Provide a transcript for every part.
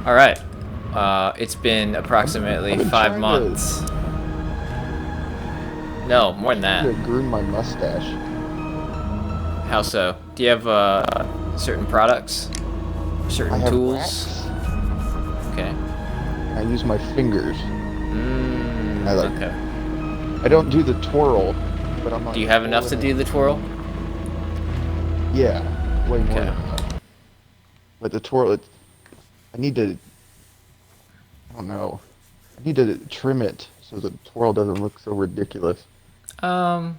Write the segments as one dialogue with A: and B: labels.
A: All right. It's been approximately
B: I've been
A: 5
B: trying
A: months. No, more than
B: to
A: that.
B: groom my mustache.
A: How so? Do you have certain products?
B: I
A: Certain
B: have
A: tools?
B: wax.
A: Okay.
B: I use my fingers. I like.
A: Okay.
B: I don't do the twirl, but I'm like.
A: Do you have enough to do the twirl?
B: Yeah, way more
A: Okay.
B: than enough. But the twirl, I need to. I don't know. I need to trim it so the twirl doesn't look so ridiculous.
A: I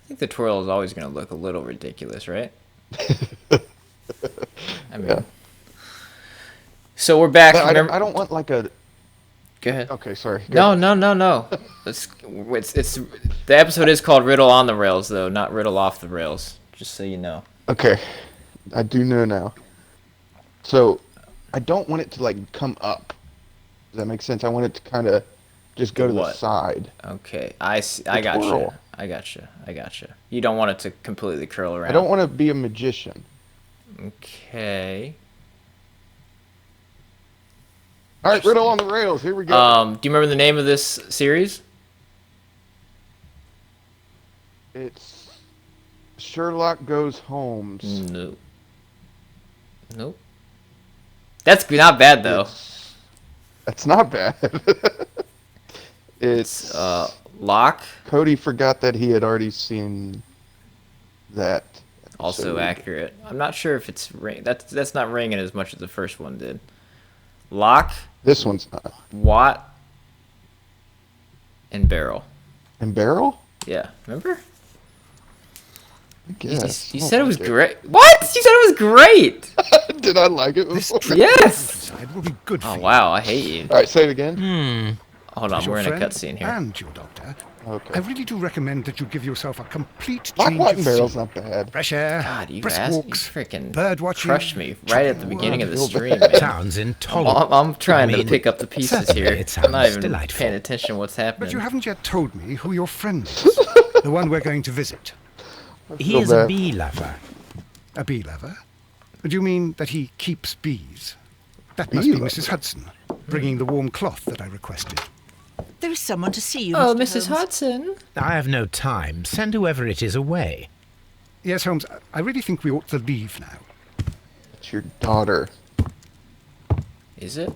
A: think the twirl is always going to look a little ridiculous, right? I mean,
B: Yeah.
A: so we're back.
B: But
A: Remember?
B: I don't want like a.
A: Go ahead.
B: Okay, sorry. Go
A: No,
B: ahead.
A: no, no, no. It's the episode is called Riddle on the Rails, though, not Riddle off the Rails. Just so you know.
B: Okay, I do know now. So, I don't want it to like come up. Does that make sense? I want it to kind of just
A: The
B: go to the
A: what?
B: side.
A: Okay, I see.
B: The
A: I got you.
B: twirl.
A: I got you. I got you. You don't want it to completely curl
B: I
A: around.
B: don't want to be a magician.
A: Okay.
B: All right, Riddle on the rails. Here we go.
A: Do you remember the name of this series?
B: It's Sherlock Goes Holmes.
A: No. Nope. That's not bad though.
B: That's not bad. It's
A: Locke.
B: Cody forgot that he had already seen that.
A: Also
B: episode.
A: accurate. I'm not sure if it's that's not ringing as much as the first one did. Locke,
B: This one's not.
A: Watt, and Barrel.
B: And Barrel?
A: Yeah, remember?
B: I
A: You, you,
B: guess.
A: you
B: I don't
A: said it was
B: like
A: great. What? You said it was great.
B: Did I like it
C: This
B: before?
C: trip
A: Yes.
C: to the countryside will be good for
A: Oh
C: you.
A: wow, I hate you.
B: All right, say it again.
A: Hold on,
C: As your
A: we're in a
C: friend
A: cutscene here.
C: And your doctor.
B: Okay.
C: I really do recommend that you give yourself a complete
B: Lock,
C: change
B: Watt,
C: of
B: and Barrel's
C: scene.
B: not bad.
C: Fresh air,
A: God, you
C: brisk
A: ass, you
C: walks,
A: freaking
C: bird watching,
A: crushed me right at the
C: chopping
A: beginning of the
B: wood.
A: stream, man.
D: Sounds intolerable.
A: I'm trying
D: I
A: to
D: mean,
A: pick up the pieces
D: certainly
A: here.
D: it
A: I'm not
D: sounds
A: even
D: delightful.
A: paying attention to what's happening.
C: But you haven't yet told me who your friend is. The one we're going to visit.
D: He
B: feel
D: is a
B: bad.
D: bee lover.
C: A bee lover? Do you mean that he keeps bees? That must
B: Bee
C: be
B: lover?
C: Mrs. Hudson, bringing the warm cloth that I requested.
E: There is someone to see you,
A: Oh,
E: Mr.
A: Mrs.
E: Holmes.
A: Hudson.
D: I have no time. Send whoever it is away.
C: Yes, Holmes, I really think we ought to leave now.
B: It's your daughter.
A: Is it?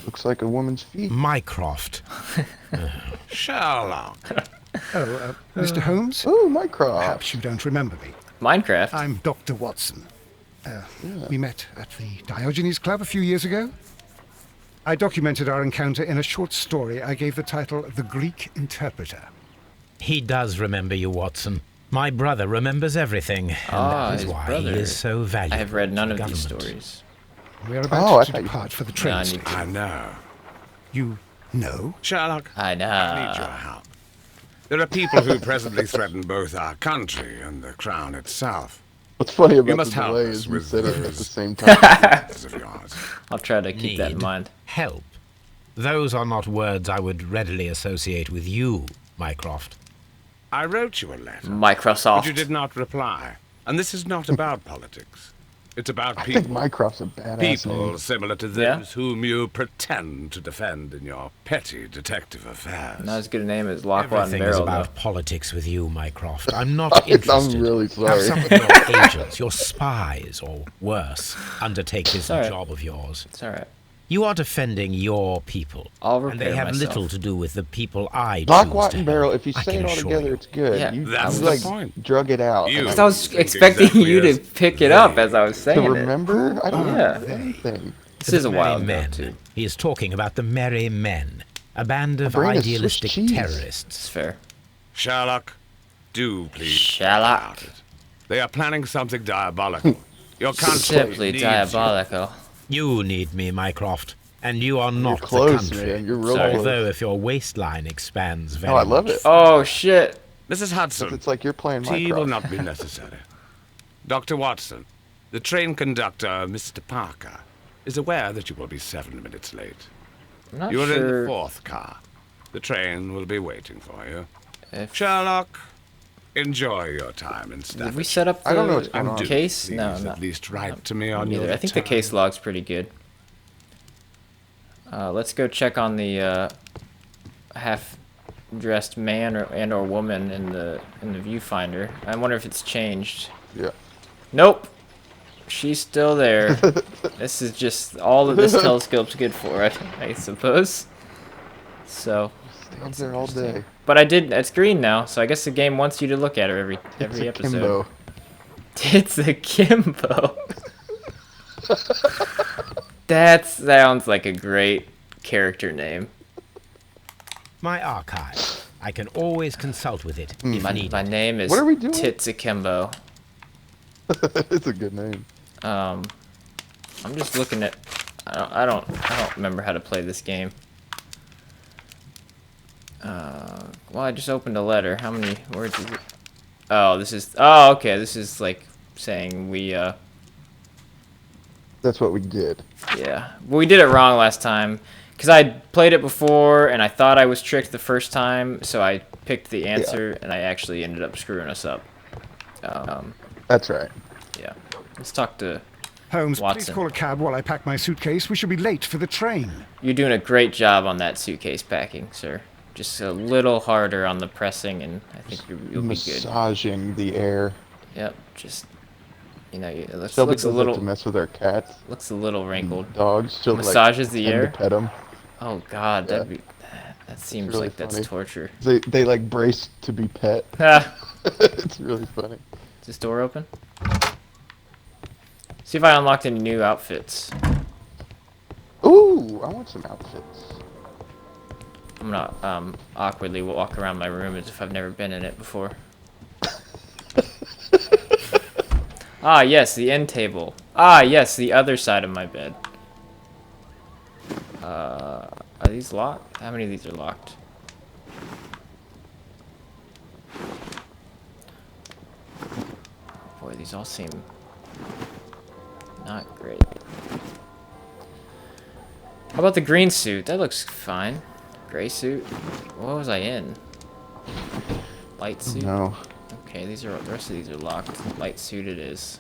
B: Looks like a woman's feet.
D: Mycroft.
F: Sherlock.
C: Mr. Holmes?
B: Oh, Mycroft.
C: Perhaps you don't remember me.
A: Minecraft.
C: I'm Dr. Watson. We met at the Diogenes Club a few years ago. I documented our encounter in a short story I gave the title The Greek Interpreter.
D: He does remember you, Watson. My brother remembers everything, and
A: Ah,
D: that is
A: his
D: why
A: brother.
D: he is so valuable.
A: I have read none
D: to
A: of
D: the
A: these
D: government.
A: stories.
C: We're
B: Oh, I
C: about to
B: thought you-
C: depart for the
A: I
C: train
A: need
C: station.
F: I know.
C: You know?
F: Sherlock,
A: I
F: I need your
A: know.
F: help. There are people who presently threaten both our country and the crown itself.
B: What's funny about
F: must
B: the
F: help
B: delay
F: us
B: is you
F: with
B: said it at the
F: those.
B: same time.
F: As of yours.
A: I'll try to keep that in
D: Need
A: mind.
D: help. Those are not words I would readily associate with you, Mycroft.
F: I wrote you a letter,
A: Microsoft.
F: but you did not reply. And this is not about politics. It's about
B: I think
F: people.
B: Mycroft's a badass
F: People
B: name.
F: similar to
A: Yeah?
F: those whom you pretend to defend in your petty detective affairs.
A: Not as good a name as Lock, Watt, and
D: Everything is
A: Barrel,
D: about
A: though.
D: politics with you, Mycroft. I'm not interested.
B: I'm really
D: Have
B: sorry.
D: some of your agents, your spies, or worse, undertake this
A: Sorry.
D: job of yours.
A: It's alright.
D: You are defending your people,
A: I'll
D: and they
A: repair
D: have
A: myself.
D: little to do with the people I
B: Lock,
D: choose
B: Watt,
D: to
B: and Barrel,
D: help,
B: if you
D: I
B: say
D: can
B: it all
D: assure
B: together,
D: you.
B: it's good.
A: Yeah.
B: You,
F: That's
B: you
F: the
B: like
F: point.
B: drug it out.
F: You-
B: And
A: Because I was
F: think
A: expecting
F: exactly
A: you to
F: as
A: pick it up
F: they
A: as I was saying
B: to
A: it.
B: remember? I don't
A: Yeah.
B: remember anything.
A: This is a
D: Merry
A: while ago,
D: Men.
A: too.
D: He is talking about the Merry Men, a band of
B: brain is Swiss
D: idealistic
B: cheese.
A: It's
D: terrorists.
A: fair.
F: Sherlock, do please.
A: Sherlock.
F: about it. They are planning something diabolical. Your country
A: Simply
F: needs
A: diabolical.
D: You need me, Mycroft, and you are
B: You're
D: not the
B: close,
D: country.
B: man. You're real
A: Sorry.
B: close.
D: Although if your waistline expands very
B: Oh, I love
D: much
B: it.
A: Oh shit.
F: you. Mrs. Hudson,
B: It's like you're playing
F: tea will
B: Minecraft.
F: not be necessary. Dr. Watson, the train conductor, Mr. Parker, is aware that you will be 7 minutes late.
A: I'm not
F: You are in the
A: sure
F: fourth car. The train will be waiting for you.
A: if
F: Sherlock, Enjoy your time in
A: Did we
F: Staffordshire.
A: set up the
B: I don't know what's going
F: And
B: on.
F: do
A: case?
F: please
A: No,
F: at
A: not
F: least write to me on your
A: neither. I think the
F: return.
A: case log's pretty good. Let's go check on the half-dressed man or woman in the viewfinder. I wonder if it's changed.
B: Yeah.
A: Nope. She's still there. This is just all that this telescope's good for, I suppose. So,
B: Stay up there all day.
A: but it's green now, so I guess the game wants you to look at her every
B: It's a
A: episode.
B: Kimbo.
A: It's a Kimbo. That sounds like a great character name.
D: My archive. I can always consult with it if
A: My
D: needed.
A: name is
B: What are we doing?
A: Tits Akimbo.
B: It's a good name.
A: I'm just looking at. I don't remember how to play this game. Well, I just opened a letter. How many words is it? Oh, this is. Oh, okay. This is like saying we.
B: That's what we did.
A: Yeah, well, we did it wrong last time because I played it before and I thought I was tricked the first time, so I picked the answer and I actually ended up screwing us up.
B: That's right.
A: Yeah. Let's talk to.
C: Holmes, please
A: Watson.
C: call a cab while I pack my suitcase. We shall be late for the train.
A: You're doing a great job on that suitcase packing, sir. Just a little harder on the pressing, and I think you'll be good.
B: Massaging the air.
A: Yep. Just. It looks
B: Shelby
A: a
B: does like
A: little
B: to mess with our cats,
A: looks a little wrinkled.
B: dogs. She'll
A: Massages
B: like,
A: the
B: tend
A: air?
B: to pet them.
A: Oh God,
B: Yeah.
A: that seems
B: really
A: like that's
B: funny.
A: torture.
B: They like brace to be pet.
A: Ah.
B: It's really funny.
A: Is this door open? See if I unlocked any new outfits.
B: Ooh, I want some outfits.
A: I'm gonna awkwardly walk around my room as if I've never been in it before. Ah, yes, the end table. Ah, yes, the other side of my bed. Are these locked? How many of these are locked? Boy, these all seem not great. How about the green suit? That looks fine. Gray suit. What was I in? Light suit?
B: No,
A: Okay, the rest of these are locked. Light suit it is.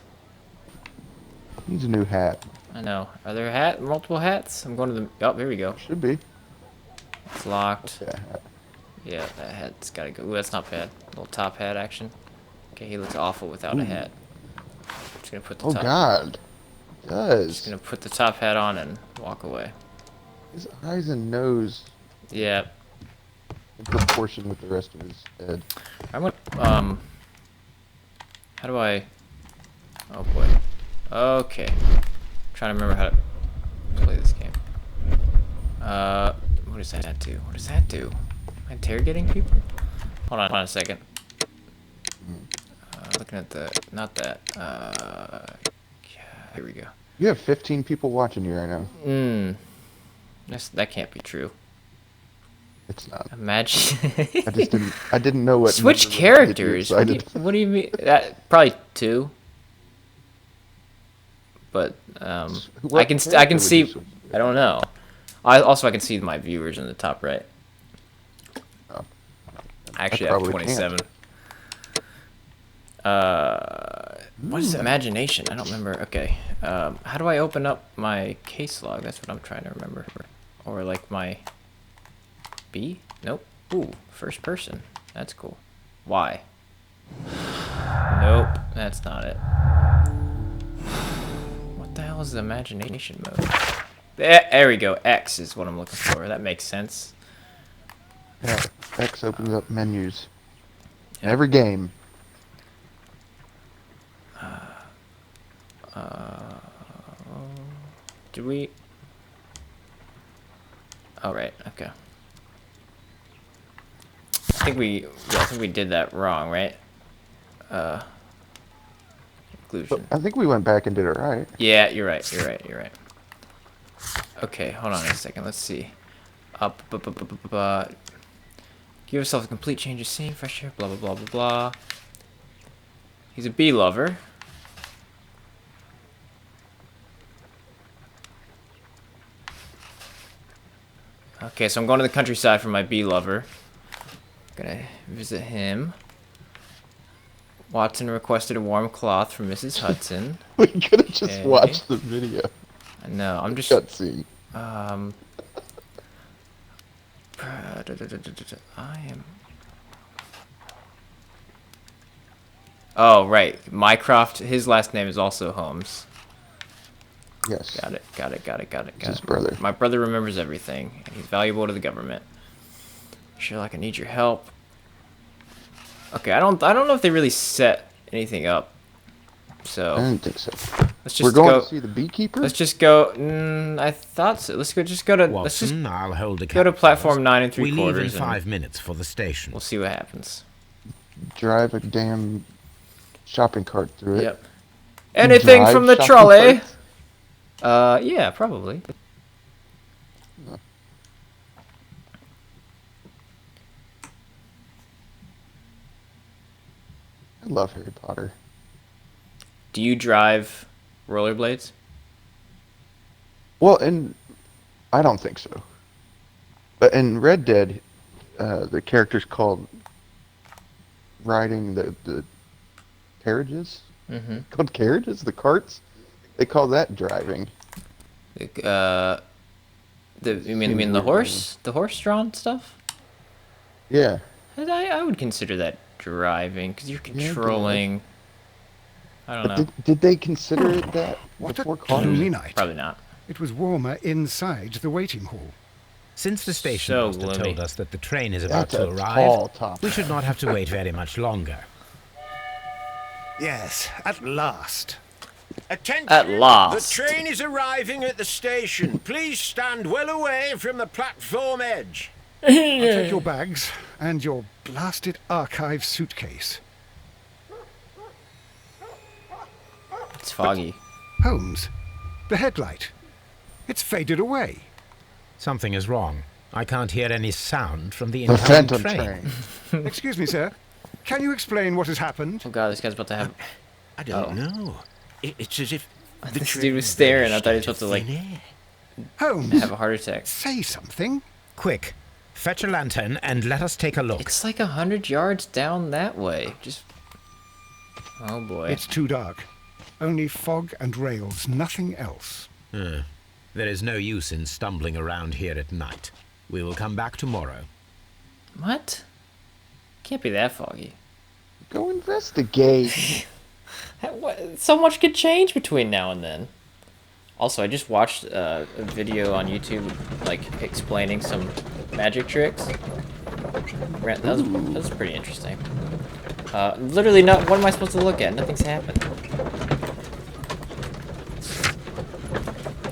B: needs a new hat.
A: I know. Are there multiple hats? I'm going to the. Oh, here we go.
B: Should be.
A: It's locked.
B: Yeah.
A: Yeah, that hat's gotta go. Ooh, that's not bad. Little top hat action. Okay, he looks awful without a hat. Just gonna put the
B: Oh
A: top.
B: God. It
A: Just
B: does.
A: gonna put the top hat on and walk away.
B: His eyes and nose
A: Yeah.
B: in proportion with the rest of his head.
A: I'm gonna. How do I? Oh boy. Okay. Trying to remember how to play this game. What does that do? What does that do? Am I interrogating people? Hold on a second. Looking at the, not that. Yeah, here we go.
B: You have 15 people watching you right now.
A: That can't be true.
B: It's not.
A: Imagine.
B: I didn't know what.
A: Switch
B: number would get you
A: characters.
B: excited.
A: What do you mean? Probably 2. But
B: What
A: I can
B: character would
A: see.
B: you switch to?
A: I don't know. I can see my viewers in the top right.
B: Oh.
A: I actually have
B: probably
A: 27. What is imagination? I don't remember. Okay. How do I open up my case log? That's what I'm trying to remember. Or like my B? Nope. Ooh, first person. That's cool. Y. Nope, that's not it. What the hell is the imagination mode? There we go. X is what I'm looking for. That makes sense.
B: Yeah. X opens up menus. In every game.
A: Did we? Oh right. Okay. I think we did that wrong, right? Inclusion.
B: I think we went back and did it right.
A: Yeah, you're right. You're right. You're right. Okay, hold on a second. Let's see. Up. Give yourself a complete change of scene, fresh air. Blah blah blah blah blah. He's a bee lover. Okay, so I'm going to the countryside for my bee lover. Gonna visit him. Watson requested a warm cloth from Mrs. Hudson.
B: We could have just
A: Okay.
B: watched the video.
A: No, I'm just
B: Cutscene.
A: I am. Oh right, Mycroft. His last name is also Holmes.
B: Yes.
A: Got it.
B: It's his brother.
A: My brother remembers everything, and he's valuable to the government. Sherlock, I need your help. Okay, I don't know if they really set anything up.
B: I
A: So
B: don't think so.
A: let's just
B: We're going
A: go.
B: to see the beekeeper?
A: Let's just go. I thought so. Let's just go to. Let's just
D: Watson, I'll hold the
A: go to
D: capsules.
A: platform 9 and
D: We leave in
A: 3/4. and
D: 5 minutes for the station.
A: We'll see what happens.
B: Drive a damn shopping cart through it.
A: Yep. Anything
B: drive
A: from the
B: shopping
A: trolley?
B: carts?
A: Yeah, probably.
B: I love Harry Potter.
A: Do you drive rollerblades?
B: Well, I don't think so. But in Red Dead, the character's called riding the carriages.
A: Mm-hmm.
B: Called carriages? The carts? They call that driving.
A: You mean the horse? The horse-drawn stuff?
B: Yeah.
A: I would consider that driving, because you're controlling. I don't know.
B: Did they consider it that
C: What a
B: before cars?
C: gloomy night.
A: Probably not.
C: It was warmer inside the waiting hall.
D: Since the station
A: So
D: master
A: gloomy.
D: told us that the train is about
B: That's
D: to
B: a
D: arrive,
B: tall top.
D: we should not have to wait very much longer.
C: Yes, at last.
G: Attention!
A: At last.
G: The train is arriving at the station. Please stand well away from the platform edge.
C: I'll take your bags and your blasted archive suitcase.
A: It's foggy.
C: Holmes, the headlight. It's faded away.
D: Something is wrong. I can't hear any sound from the
B: The
D: incoming
B: Phantom
D: train.
B: Train.
C: Excuse me, sir. Can you explain what has happened?
A: Oh god, this guy's about to have.
G: I don't know. It's as if the
A: This
G: train
A: dude was staring. I thought he was
G: vanished
A: supposed to
G: into
A: like
G: thin air.
C: Holmes,
A: have a heart attack.
C: say something.
D: Quick, fetch a lantern and let us take a look.
A: It's like 100 yards down that way. Just. Oh boy.
C: It's too dark. Only fog and rails, nothing else.
D: There is no use in stumbling around here at night. We will come back tomorrow.
A: What? Can't be that foggy.
B: Go investigate.
A: So much could change between now and then. Also, I just watched a video on YouTube, like, explaining some magic tricks. That was pretty interesting. Literally, what am I supposed to look at? Nothing's happened.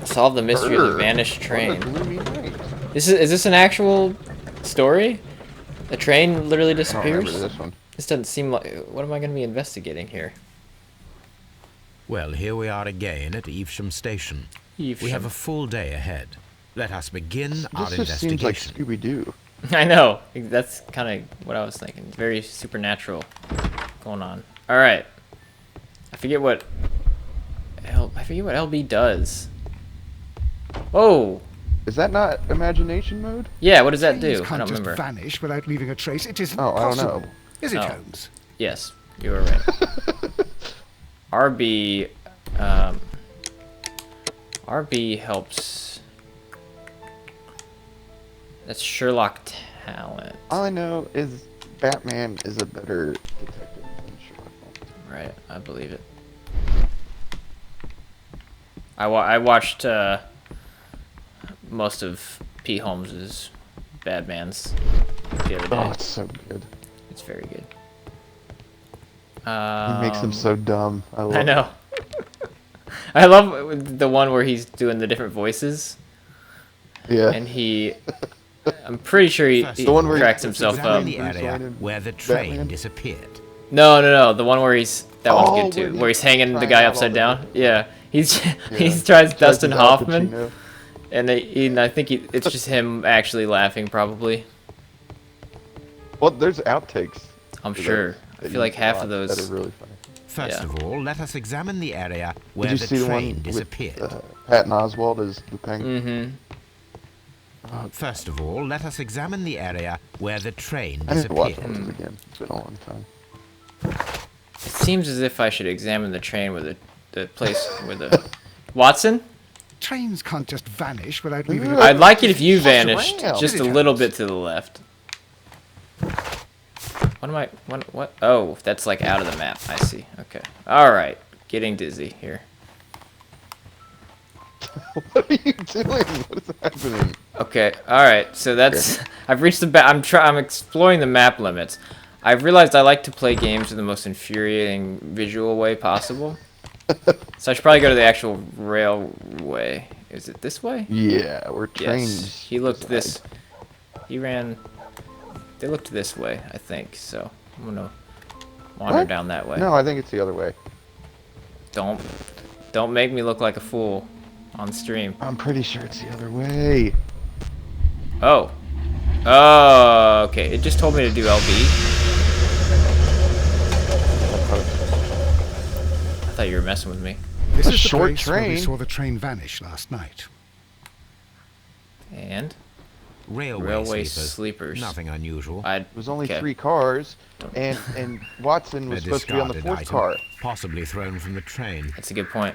A: Solve the mystery of the vanished train.
B: What a gloomy night.
A: Is this an actual story? The train literally
B: I don't remember
A: disappears?
B: this one.
A: This doesn't seem like... What am I going to be investigating here?
D: Well, here we are again at Evesham Station. We have a full day ahead. Let us begin our
B: This just seems like
D: investigation.
B: Scooby-Doo.
A: I know. That's kind of what I was thinking. It's very supernatural going on. All right. I forget what LB does. Whoa.
B: Is that not imagination mode?
A: Yeah, what does that
C: Trains
A: do? I
C: can't
A: don't
C: just
A: remember.
C: vanish without leaving a trace. It isn't
B: Oh, I don't
C: possible.
B: know.
C: Is it,
A: Oh.
C: Holmes?
A: Yes, you were right. RB helps. That's Sherlock talent.
B: All I know is Batman is a better detective than Sherlock Holmes.
A: Right, I believe it. I watched most of P. Holmes's Badmans the other day.
B: Oh, it's so good.
A: It's very good.
B: He makes them so dumb. I love
A: I know. I love the one where he's doing the different voices,
B: Yeah.
A: and I'm pretty sure he
B: The one where he
A: cracks
B: puts
A: himself
D: Examine
A: up.
D: the
B: Bruce
D: area
B: Wayne and
D: where the train
B: Batman.
D: disappeared.
A: No, the one where that
B: Oh,
A: one's good
B: where
A: too. Where he's hanging the
B: trying
A: guy
B: out all
A: upside
B: the
A: down.
B: different-
A: Yeah, he
B: Yeah.
A: tries Dustin
B: Al
A: Hoffman,
B: Pacino.
A: and I think it's just him actually laughing probably.
B: Well, there's outtakes.
A: I'm
B: for
A: sure.
B: those
A: I
B: that
A: feel
B: you
A: like
B: can
A: half
B: watch
A: of
B: that
A: those.
B: are really funny.
D: First
A: Yeah.
D: of all, let us examine the area where
B: Did
D: the
B: you see the
D: train
B: one
D: disappeared.
B: with Patton Oswalt as the Penguin?
A: Mm-hmm.
D: First of all, let us examine the area where the train
B: I need to watch
D: disappeared.
B: those again. It's been a long time.
A: It seems as if I should examine the train where the place where the... Watson?
C: Trains can't just vanish without leaving a
A: I'd like it if you vanished
B: around.
A: just a little bit to the left. What am I... What? Oh, that's like out of the map. I see. Okay. Alright. Getting dizzy here.
B: What are you doing? What is happening?
A: Okay, alright, so that's... I've reached the... I'm exploring the map limits. I've realized I like to play games in the most infuriating visual way possible. So I should probably go to the actual railway. Is it this way?
B: Yeah, we're trains.
A: Yes. He looked this... He ran... They looked this way, I think, so I'm gonna wander
B: What?
A: down that way.
B: No, I think it's the other way.
A: Don't make me look like a fool on stream.
B: I'm pretty sure it's the other way.
A: Oh. Oh, okay. It just told me to do LB. I thought you were messing with me.
C: This
B: a
C: is the
B: short
C: place where we
B: train.
C: saw the train vanish last night.
A: And
D: Railway
A: sleepers.
D: Nothing unusual.
B: It was only
A: okay.
B: 3 cars, and Watson was
D: A
B: supposed to be on the
D: discarded
B: 4th
D: item,
B: car.
D: possibly thrown from the train.
A: That's a good point.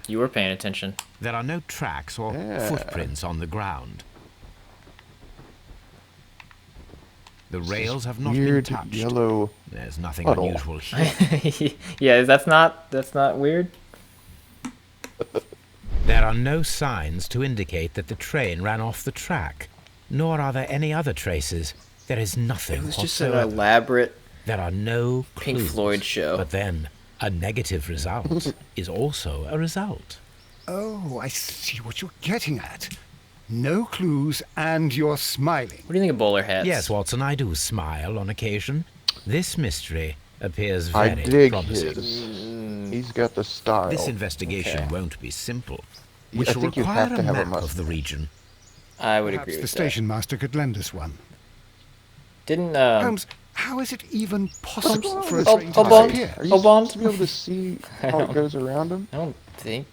A: You were paying attention.
D: There are no tracks or
B: Yeah.
D: footprints on the ground. The rails have not been
B: Weird
D: touched.
B: yellow.
D: There's nothing
B: puddle.
D: unusual here.
A: Yeah, that's not weird.
D: There are no signs to indicate that the train ran off the track, nor are there any other traces. There is nothing
A: It was just an
D: whatsoever.
A: elaborate
D: There are no
A: Pink
D: clues.
A: Floyd show.
D: But then, a negative result is also a result.
C: Oh, I see what you're getting at. No clues, and you're smiling.
A: What do you think of bowler hats?
D: Yes, Watson, I do smile on occasion. This mystery appears
B: I
D: very
B: dig
D: promising.
B: his. He's got the style.
D: This investigation
A: Okay.
D: won't be simple.
B: I
D: We shall
B: think you
D: require
B: have to
D: a
B: have a
D: map of the
B: mustache.
D: region.
A: I would
C: Perhaps
A: agree
C: the
A: with that.
C: station master could lend us one.
A: Didn't
C: Holmes, how is it even possible for a
A: Oh,
C: train to
A: Bond.
C: disappear?
B: Are you
A: Oh, Bond.
B: supposed to be able to see how it goes around him?
A: I don't think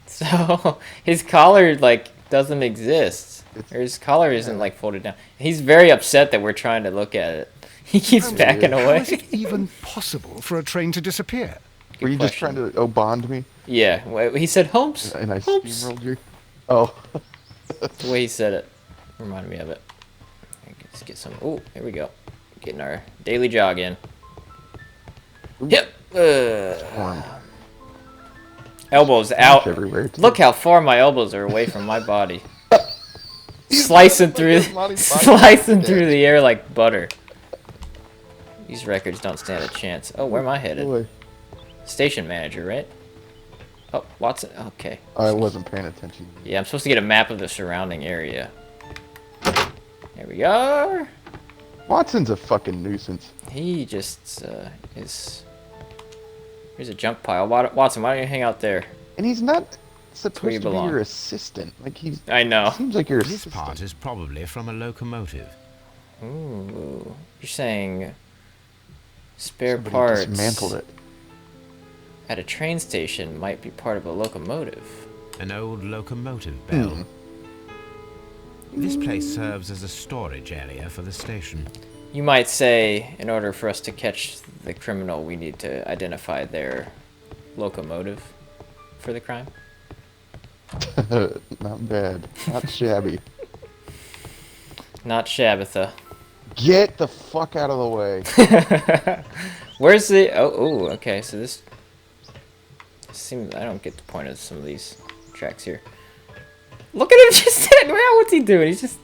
A: so. His collar like doesn't exist. Or his collar isn't like folded down. He's very upset that we're trying to look at it. He keeps backing
C: How
A: away.
C: is it even possible for a train to disappear?
B: Were you just
A: question.
B: trying to bond me?
A: Yeah, he said Holmes.
B: And I
A: Holmes.
B: steamrolled you? Oh.
A: The way he said it reminded me of it. Let's get some. Oh, here we go. Getting our daily jog in. Yep.
B: Horn.
A: Elbows out.
B: everywhere, too.
A: Look how far my elbows are away from my body. Slicing through,
B: his body's
A: slicing through the air like butter. These records don't stand a chance. Oh, where am I headed?
B: Boy,
A: Station manager, right? Oh, Watson. Okay.
B: I wasn't paying attention.
A: Yeah, I'm supposed to get a map of the surrounding area. There we are.
B: Watson's a fucking nuisance.
A: He just is. Here's a junk pile. Watson, why don't you hang out there?
B: And he's not
A: where you
B: supposed to be
A: belong.
B: your assistant. Like he's.
A: I know.
B: Seems like your
D: This
B: assistant.
D: part is probably from a locomotive.
A: Ooh, you're saying spare
B: Somebody
A: parts
B: dismantled it.
A: at a train station might be part of a locomotive.
D: An old locomotive bell.
B: Hmm.
D: This place serves as a storage area for the station.
A: You might say, in order for us to catch the criminal, we need to identify their locomotive for the crime.
B: Not bad. Not shabby.
A: Not Shabbatha.
B: Get the fuck out of the way.
A: Where's the... Oh, okay, so this... Seems... I don't get the point of some of these tracks here. Look at him just standing around. What's he doing? He's just...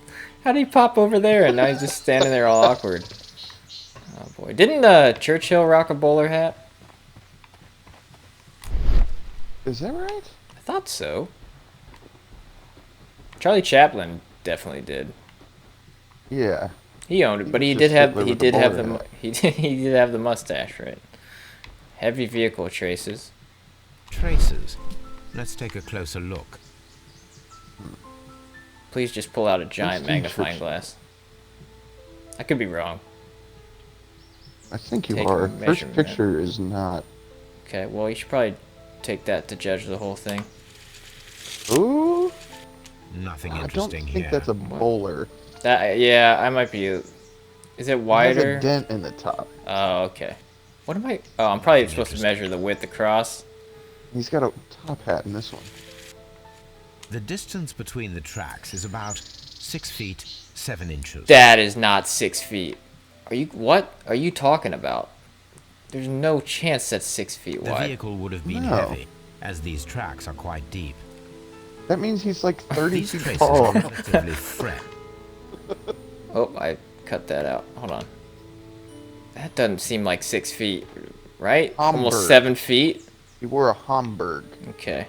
A: How did he pop over there? And now he's just standing there all awkward. Oh, boy. Didn't Churchill rock a bowler hat?
B: Is that right?
A: I thought so. Charlie Chaplin definitely did.
B: Yeah.
A: He owned it,
B: He
A: but
B: was
A: he
B: just
A: did have
B: Hitler
A: he
B: with the
A: did have
B: bowler
A: the
B: hat.
A: he did have the mustache, right? Heavy vehicle traces.
D: Traces. Let's take a closer look.
A: Please just pull out a giant
B: Winston
A: magnifying
B: Churchill.
A: glass. I could be wrong.
B: I think you
A: Take a
B: are. First
A: measurement.
B: picture is not.
A: Okay, well you should probably take that to judge the whole thing.
B: Ooh.
D: Nothing
B: I don't
D: interesting
B: think
D: here.
B: that's a bowler.
A: That yeah, I might be. Is it
B: It has
A: wider?
B: a dent in the top.
A: Oh, okay. What am I? Oh, I'm probably supposed to measure the width across.
B: He's got a top hat in this one.
D: The distance between the tracks is about 6 feet 7 inches.
A: That is not 6 feet. What are you talking about? There's no chance that's 6 feet
D: The
A: wide.
D: vehicle would have been
B: No.
D: heavy, as these tracks are quite deep.
B: That means he's like 30
D: These
B: feet
D: traces
B: tall.
D: are relatively fresh.
A: Oh, I cut that out. Hold on. That doesn't seem like 6 feet, right? Almost
B: Hamburg.
A: 7 feet.
B: He wore a Hamburg.
A: Okay.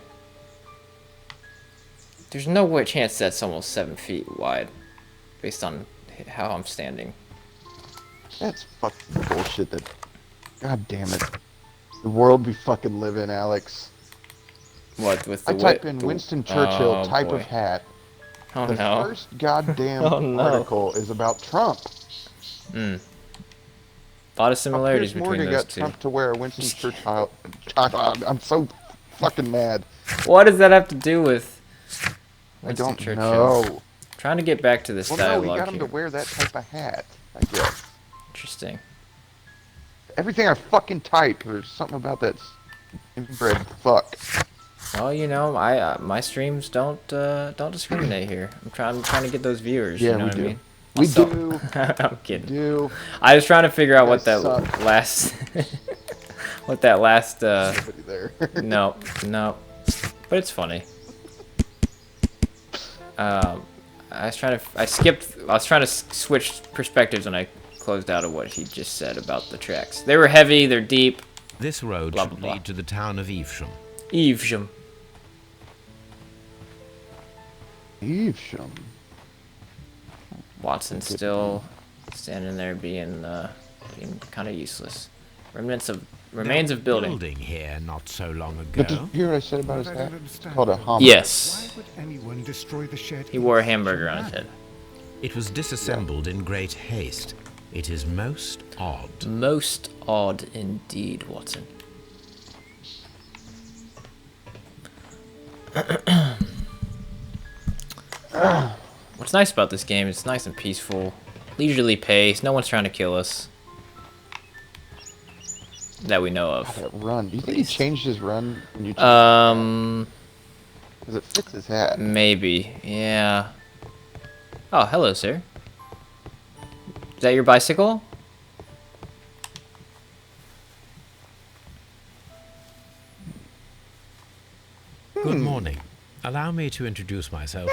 A: There's no way chance that's almost 7 feet wide, based on how I'm standing.
B: That's fucking bullshit. That. God damn it. The world we fucking live in, Alex.
A: What with the
B: I type
A: width?
B: in Winston Churchill
A: Oh,
B: type
A: boy.
B: of hat.
A: Oh
B: The
A: no.
B: first goddamn
A: Oh, no.
B: article is about Trump.
A: A lot of similarities
B: Piers
A: between
B: Morgan
A: those
B: got
A: two.
B: Trump to wear a Winston Churchill. I'm so fucking mad.
A: What does that have to do with
B: I
A: Winston
B: don't
A: Churchill?
B: know.
A: Trying to get back to this
B: Well, no, he
A: dialogue
B: got him
A: here.
B: to wear that type of hat. I guess.
A: Interesting.
B: Everything I fucking type, there's something about that inbred fuck.
A: Well, you know, my streams don't discriminate here. I'm trying to get those viewers.
B: Yeah,
A: you know
B: we
A: what
B: do.
A: I mean?
B: We
A: Also-
B: do.
A: I'm kidding.
B: Do.
A: I was trying to figure out
B: You
A: what
B: guys
A: that
B: suck.
A: last, what that last.
B: Nobody there.
A: No, but it's funny. I was trying to switch perspectives when I closed out of what he just said about the tracks. They were heavy, they're deep.
D: This road
A: Blah,
D: should
A: blah, blah.
D: lead to the town of Evesham.
A: Evesham.
B: Evesham.
A: Watson still standing there being kind of useless. Remains of building.
D: Building here not so long
B: But did
D: ago.
B: you hear what I said about his
C: I
B: hat?
C: don't
B: It's
C: understand.
B: called a Hamburg.
A: Yes.
C: Why would anyone destroy the shed?
A: He wore a hamburger on his head.
D: It was disassembled in great haste. It is most odd.
A: Most odd indeed, Watson. What's nice about this game is it's nice and peaceful, leisurely pace. No one's trying to kill us that we know of.
B: That run. Do you think he changed his run when you? Because it fits his hat.
A: Maybe, yeah. Oh, hello, sir. Is that your bicycle?
D: Good morning. Allow me to introduce myself.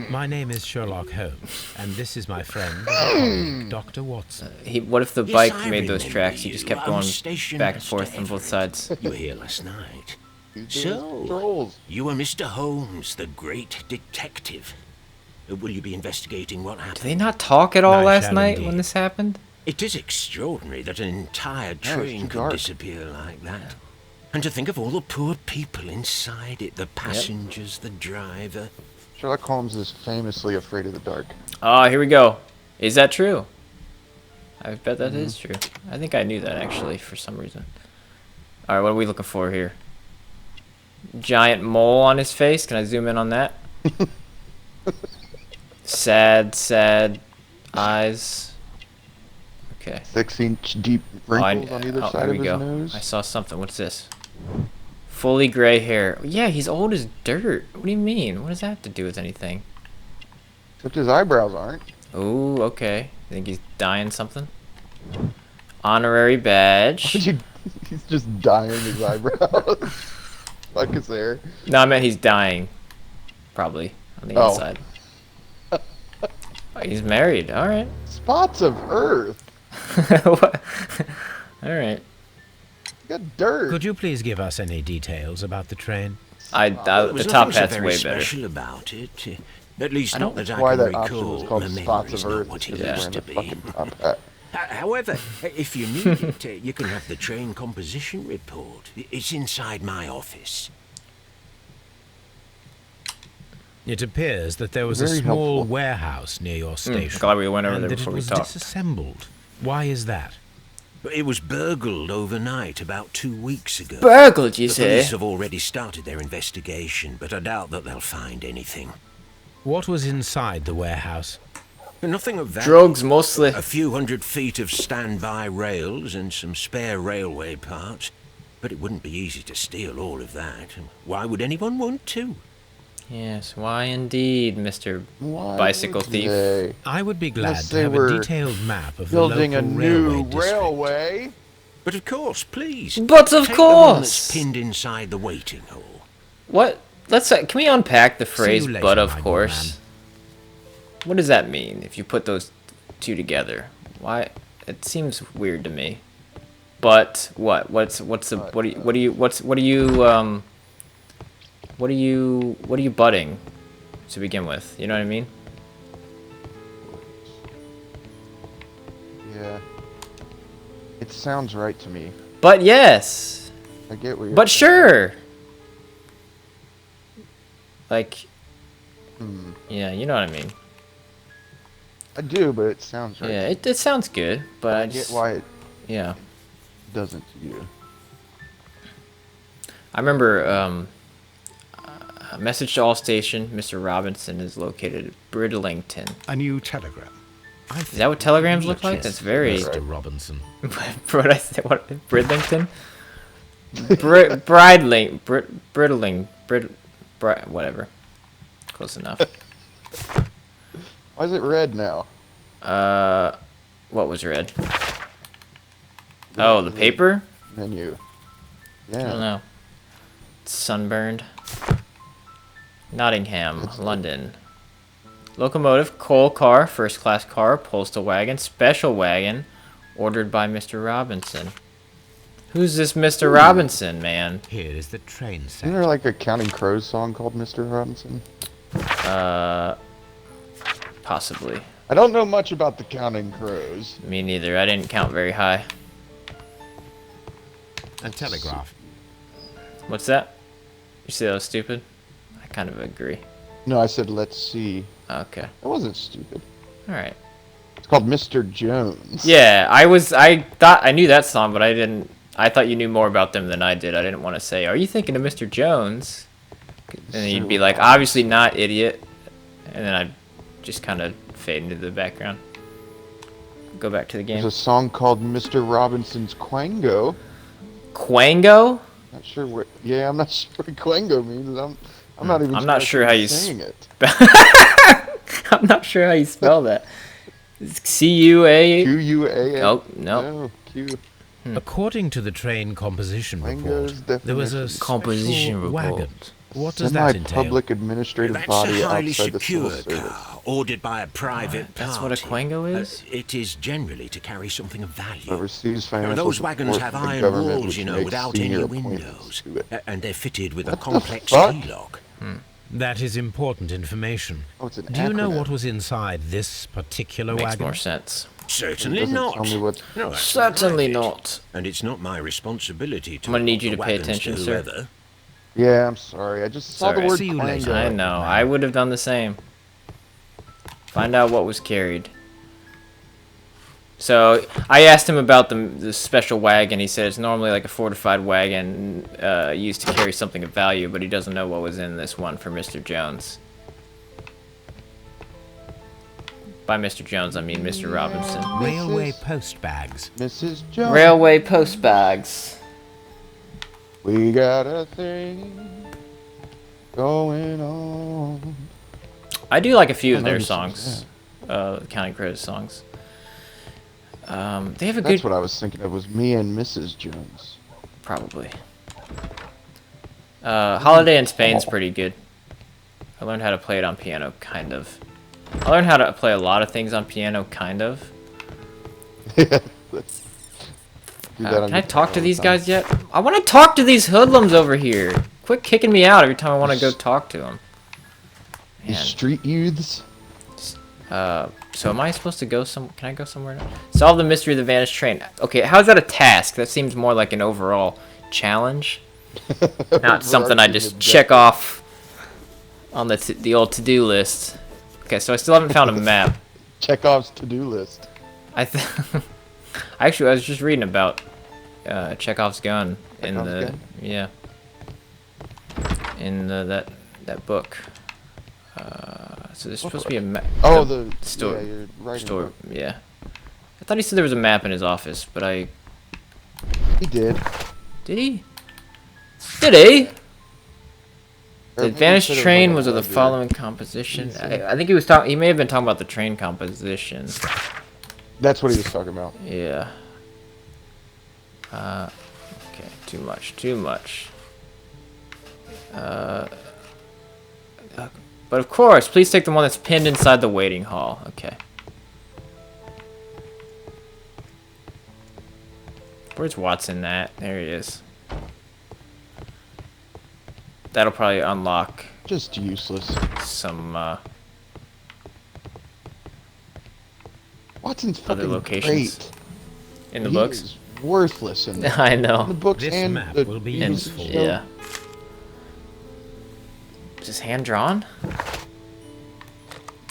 D: My name is Sherlock Holmes, and this is my friend, and colleague, Dr. Watson.
A: What if the
H: Yes,
A: bike
H: I
A: made those
H: remember
A: tracks? He
H: you.
A: just kept
H: I'm
A: going
H: Station
A: back and
H: Master
A: forth on both
H: Everett.
A: sides.
H: You were here last night.
B: He's doing
H: So,
B: trolls.
H: you were Mr. Holmes, the great detective. Will you be investigating what
A: Did
H: happened?
A: they not talk at all
D: I
A: last
D: shall
A: night
D: indeed.
A: when this happened?
H: It is extraordinary that an entire
B: too
H: train could
B: dark.
H: disappear like that. And to think of all the poor people inside it, the passengers, the driver.
B: Sherlock Holmes is famously afraid of the dark.
A: Oh, here we go. Is that true? I bet that is true. I think I knew that actually for some reason. All right, what are we looking for here? Giant mole on his face. Can I zoom in on that? Sad eyes. Okay.
B: 6-inch deep wrinkles on either side
A: here
B: of
A: we
B: his
A: go.
B: nose.
A: I saw something. What's this? Fully gray hair. Yeah, he's old as dirt. What do you mean? What does that have to do with anything?
B: Except his eyebrows aren't.
A: Oh, okay. You think he's dying something? Honorary badge.
B: He's just dyeing his eyebrows. Fuck his hair.
A: No, I meant he's dying. Probably on the
B: Oh.
A: inside. Oh, he's married. All right.
B: Spots of earth.
A: What? All right.
B: He got dirt.
D: Could you please give us any details about the train?
H: There
A: The
H: was
A: top
H: nothing so
A: hat's
H: very
A: way better.
H: special about it. At least
A: I
H: not
A: don't
H: that I
B: Why
H: can
B: that option
H: recall.
B: was called
H: My
B: Spots
H: memory's
B: of
H: not
B: Earth.
H: what
B: Because
H: it
B: he's
H: used
B: wearing
H: to
B: a
H: be.
B: fucking top hat.
H: However, if you need it, you can have the train composition report. It's inside my office.
D: It appears that there was a
B: Very
D: small
B: helpful.
D: warehouse near your station,
A: Glad we went over
D: and
A: there
D: that it
A: before we
D: was
A: talked.
D: disassembled. Why is that?
H: It was burgled overnight about 2 weeks ago.
A: Burgled, you
H: The
A: say?
H: police have already started their investigation, but I doubt that they'll find anything.
D: What was inside the warehouse?
H: Nothing of that.
A: Drugs mostly.
H: A few 100 feet of standby rails and some spare railway parts. But it wouldn't be easy to steal all of that. Why would anyone want to?
A: Yes, why indeed, Mr.
B: Why
A: Bicycle
B: would
A: Thief.
B: they?
D: I would be glad
B: Unless
D: to
B: they
D: have a
B: were
D: detailed map of the
B: Building
D: local
B: a new
D: railway district.
B: railway.
H: But of course, please.
A: But of
H: Take the one that's
A: course!
H: pinned inside the waiting hall.
A: What? Can we unpack the phrase,
D: See you later,
A: but of
D: my good
A: course? What does that mean if you put those two together? Why? It seems weird to me. But what? What are you butting to begin with? You know what I mean?
B: Yeah. It sounds right to me.
A: But yes.
B: I get what you're
A: But
B: saying.
A: sure. Like, yeah, you know what I mean.
B: I do, but it sounds right.
A: Yeah, it sounds good, but I
B: get
A: just,
B: why it
A: yeah.
B: doesn't to you.
A: I remember a message to all station. Mr. Robinson is located at Bridlington.
C: A new telegram.
A: Is that what telegrams look like? That's very.
D: Mr. Robinson.
A: What I say? What? Bridlington? Bridling. Brittling. Whatever. Close enough.
B: Why is it red now?
A: What was red? Oh, the paper?
B: Menu.
A: I don't
B: Yeah.
A: know. It's sunburned. Nottingham, London. Locomotive, coal car, first class car, postal wagon, special wagon, ordered by Mr. Robinson. Who's this Mr. Robinson, man?
D: Here is the train
B: Isn't
D: set.
B: there like a Counting Crows song called Mr. Robinson?
A: Possibly.
B: I don't know much about the Counting Crows.
A: Me neither. I didn't count very high.
D: A telegraph.
A: What's that? You say that was stupid? I kind of agree.
B: No, I said let's see.
A: Okay.
B: That wasn't stupid.
A: Alright.
B: It's called Mr. Jones.
A: Yeah, I thought I knew that song, but I thought you knew more about them than I did. I didn't want to say, are you thinking of Mr. Jones? And then you'd be like, obviously not, idiot. And then I'd just kind of fade into the background. Go back to the game.
B: There's a song called Mr. Robinson's Quango.
A: Quango?
B: Not sure what. Yeah, I'm not sure what Quango means. I'm not even.
A: I'm not sure how you
B: saying it.
A: I'm not sure how you spell that. C-U-A...
B: Q-U-A-N.
A: Oh, no.
B: No, Q.
D: According to the train composition
B: Wango's
D: report, there was a
B: definition.
A: Composition
D: special
A: report.
D: wagon. What does that entail?
B: Semi-public administrative
H: That's
B: body
H: a highly
B: outside the civil
H: secure
B: service.
H: car, ordered by a private
A: That's
H: party.
A: what a Quango is?
H: It is generally to carry something of value.
B: That receives
H: Now,
B: financial
H: those wagons
B: support
H: have
B: from the
H: iron
B: government,
H: walls,
B: which
H: you know,
B: makes
H: without any
B: senior
H: windows.
B: appointments to it.
H: And they're fitted with a
B: What the
H: complex
B: fuck?
H: key lock.
D: That is important information.
B: Oh, it's an
D: Do you know
B: acronym.
D: what was inside this particular
A: Makes
D: wagon?
A: more sense.
H: Certainly
B: doesn't
H: not.
B: tell me what-
H: No, that's
A: Certainly
H: private.
A: not.
H: And it's not my responsibility to.
A: I'm gonna need you
H: report
A: to pay
H: the wagons
A: attention,
H: to
A: sir.
H: whoever.
B: Yeah, I'm sorry. I just saw the
A: alright.
B: word
D: See you later.
B: Quango.
A: I know. I would have done the same. Find out what was carried. So I asked him about the special wagon. He said it's normally like a fortified wagon used to carry something of value, but he doesn't know what was in this one for Mr. Jones. By Mr. Jones, I mean Mr. Robinson.
D: Railway
B: Mrs.
D: post bags.
B: Mrs. Jones.
A: Railway post bags.
B: We got a thing going on.
A: I do like a few of
B: I know
A: their
B: this song,
A: songs. Counting Crows songs. They have a
B: That's
A: good...
B: what I was thinking of, was me and Mrs. Jones.
A: Probably. Holiday in Spain's pretty good. I learned how to play it on piano, kind of. I learned how to play a lot of things on piano, kind of.
B: Yeah, let's do that on
A: Can I
B: guitar
A: talk
B: all
A: to
B: the
A: these
B: time.
A: guys yet? I want to talk to these hoodlums over here. Quit kicking me out every time I want to go talk to them.
B: These street youths.
A: So am I supposed to go some? Can I go somewhere now? Solve the mystery of the vanished train. Okay, how's that a task? That seems more like an overall challenge, not something I just check off on the old to-do list. Okay, so I still haven't found a map.
B: Chekhov's to-do list.
A: Actually, I was just reading about Chekhov's gun in
B: Chekhov's
A: the
B: gun?
A: yeah in that book. So there's supposed to be a map.
B: Oh, the
A: store.
B: Yeah, you're right.
A: Store. Yeah. I thought he said there was a map in his office, but I.
B: He did.
A: Did he? Did he?
B: Or
A: The
B: maybe
A: advanced
B: he said it
A: train
B: like
A: was
B: a
A: of the
B: ledger.
A: following composition. I think he was talking. He may have been talking about the train composition.
B: That's what he was talking about.
A: Yeah. Okay. Too much. Too much. But of course, please take the one that's pinned inside the waiting hall. Okay. Where's Watson at? There he is. That'll probably unlock
B: Just useless.
A: some
B: Watson's
A: other
B: fucking
A: locations.
B: great.
A: In the
B: He
A: books.
B: is worthless in the,
A: I
B: in the
A: know.
B: books
D: This
B: and
D: map
B: the
D: will be
B: TV
D: useful.
B: show.
A: Yeah. Is this hand drawn?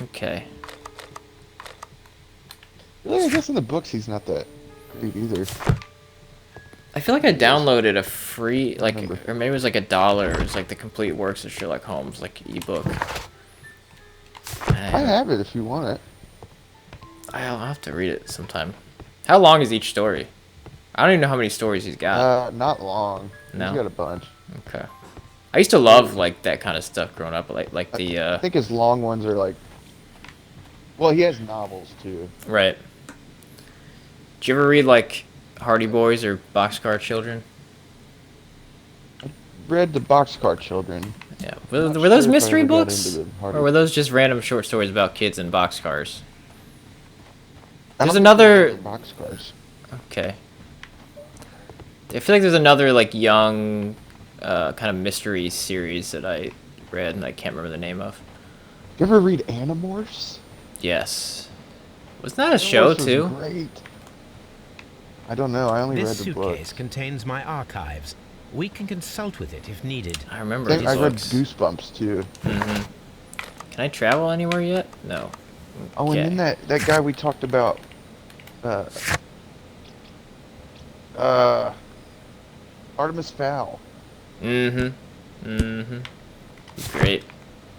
A: Okay.
B: Really, I guess in the books he's not that great either.
A: I feel like I downloaded a free, like,
B: remember.
A: or maybe it was like $1. It was like the complete works of Sherlock Holmes, like ebook.
B: I have it if you want it.
A: I'll have to read it sometime. How long is each story? I don't even know how many stories he's got.
B: Not long.
A: No?
B: He's got a bunch.
A: Okay. I used to love like that kind of stuff growing up, like
B: I
A: the
B: think his long ones are like. Well, he has novels too.
A: right. Did you ever read like Hardy Boys or Boxcar Children?
B: Read the Boxcar Children.
A: Yeah.
B: Not
A: Were those
B: sure if I
A: mystery
B: ever got
A: books,
B: into the Hardy-
A: or were those just random short stories about kids in boxcars?
B: I
A: There's
B: don't
A: another.
B: think they're Boxcars.
A: Okay. I feel like there's another like young, kind of mystery series that I read and I can't remember the name of.
B: You ever read Animorphs?
A: Yes. Wasn't that a show
B: Animorphs was
A: too?
B: Great. I don't know. I only
D: This
B: read the book.
D: suitcase contains my archives. We can consult with it if needed.
A: I remember
B: I
A: these
B: read
A: books.
B: Goosebumps too.
A: Can I travel anywhere yet? No.
B: Oh, and then that guy we talked about, Artemis Fowl.
A: He's great.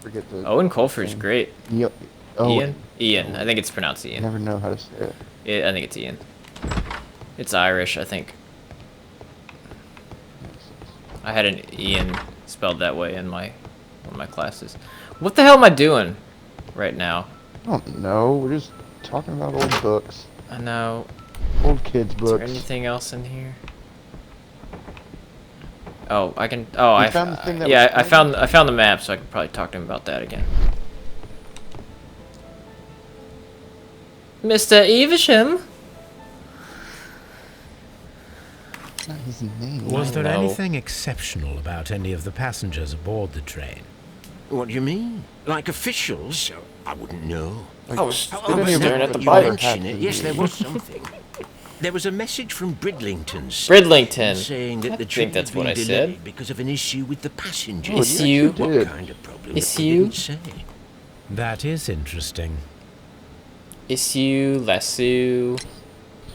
B: Forget the.
A: Owen Colfer's great.
B: Yep. Oh,
A: Ian? Ian. I think it's pronounced
B: I
A: Ian.
B: never know how to say it.
A: I think it's Ian. It's Irish, I think. I had an Ian spelled that way in one of my classes. What the hell am I doing right now?
B: I don't know. We're just talking about old books,
A: I know.
B: old kids'
A: Is
B: books.
A: there anything else in here? Oh, I can. Oh,
B: You found the thing that
A: yeah,
B: was
A: I found the map, so I can probably talk to him about that again. Mr. Evesham.
B: That's not his name.
D: Was there
A: know.
D: anything exceptional about any of the passengers aboard the train?
H: What do you mean? Like officials? I wouldn't know.
A: I was
B: did any of
A: staring
B: it
A: at the
H: You
A: Bible.
H: mention it. Yes, there was something. There was a message from Bridlington's
A: Bridlington.
H: saying that
A: I
H: the
A: think
H: train
A: that's
H: had
A: what
H: been
A: I said.
H: delayed because of an issue with the passengers.
A: Issue?
B: You
H: What
B: did.
H: kind of problem?
A: Issue?
H: It didn't say.
D: That is interesting.
A: Issue, lasso.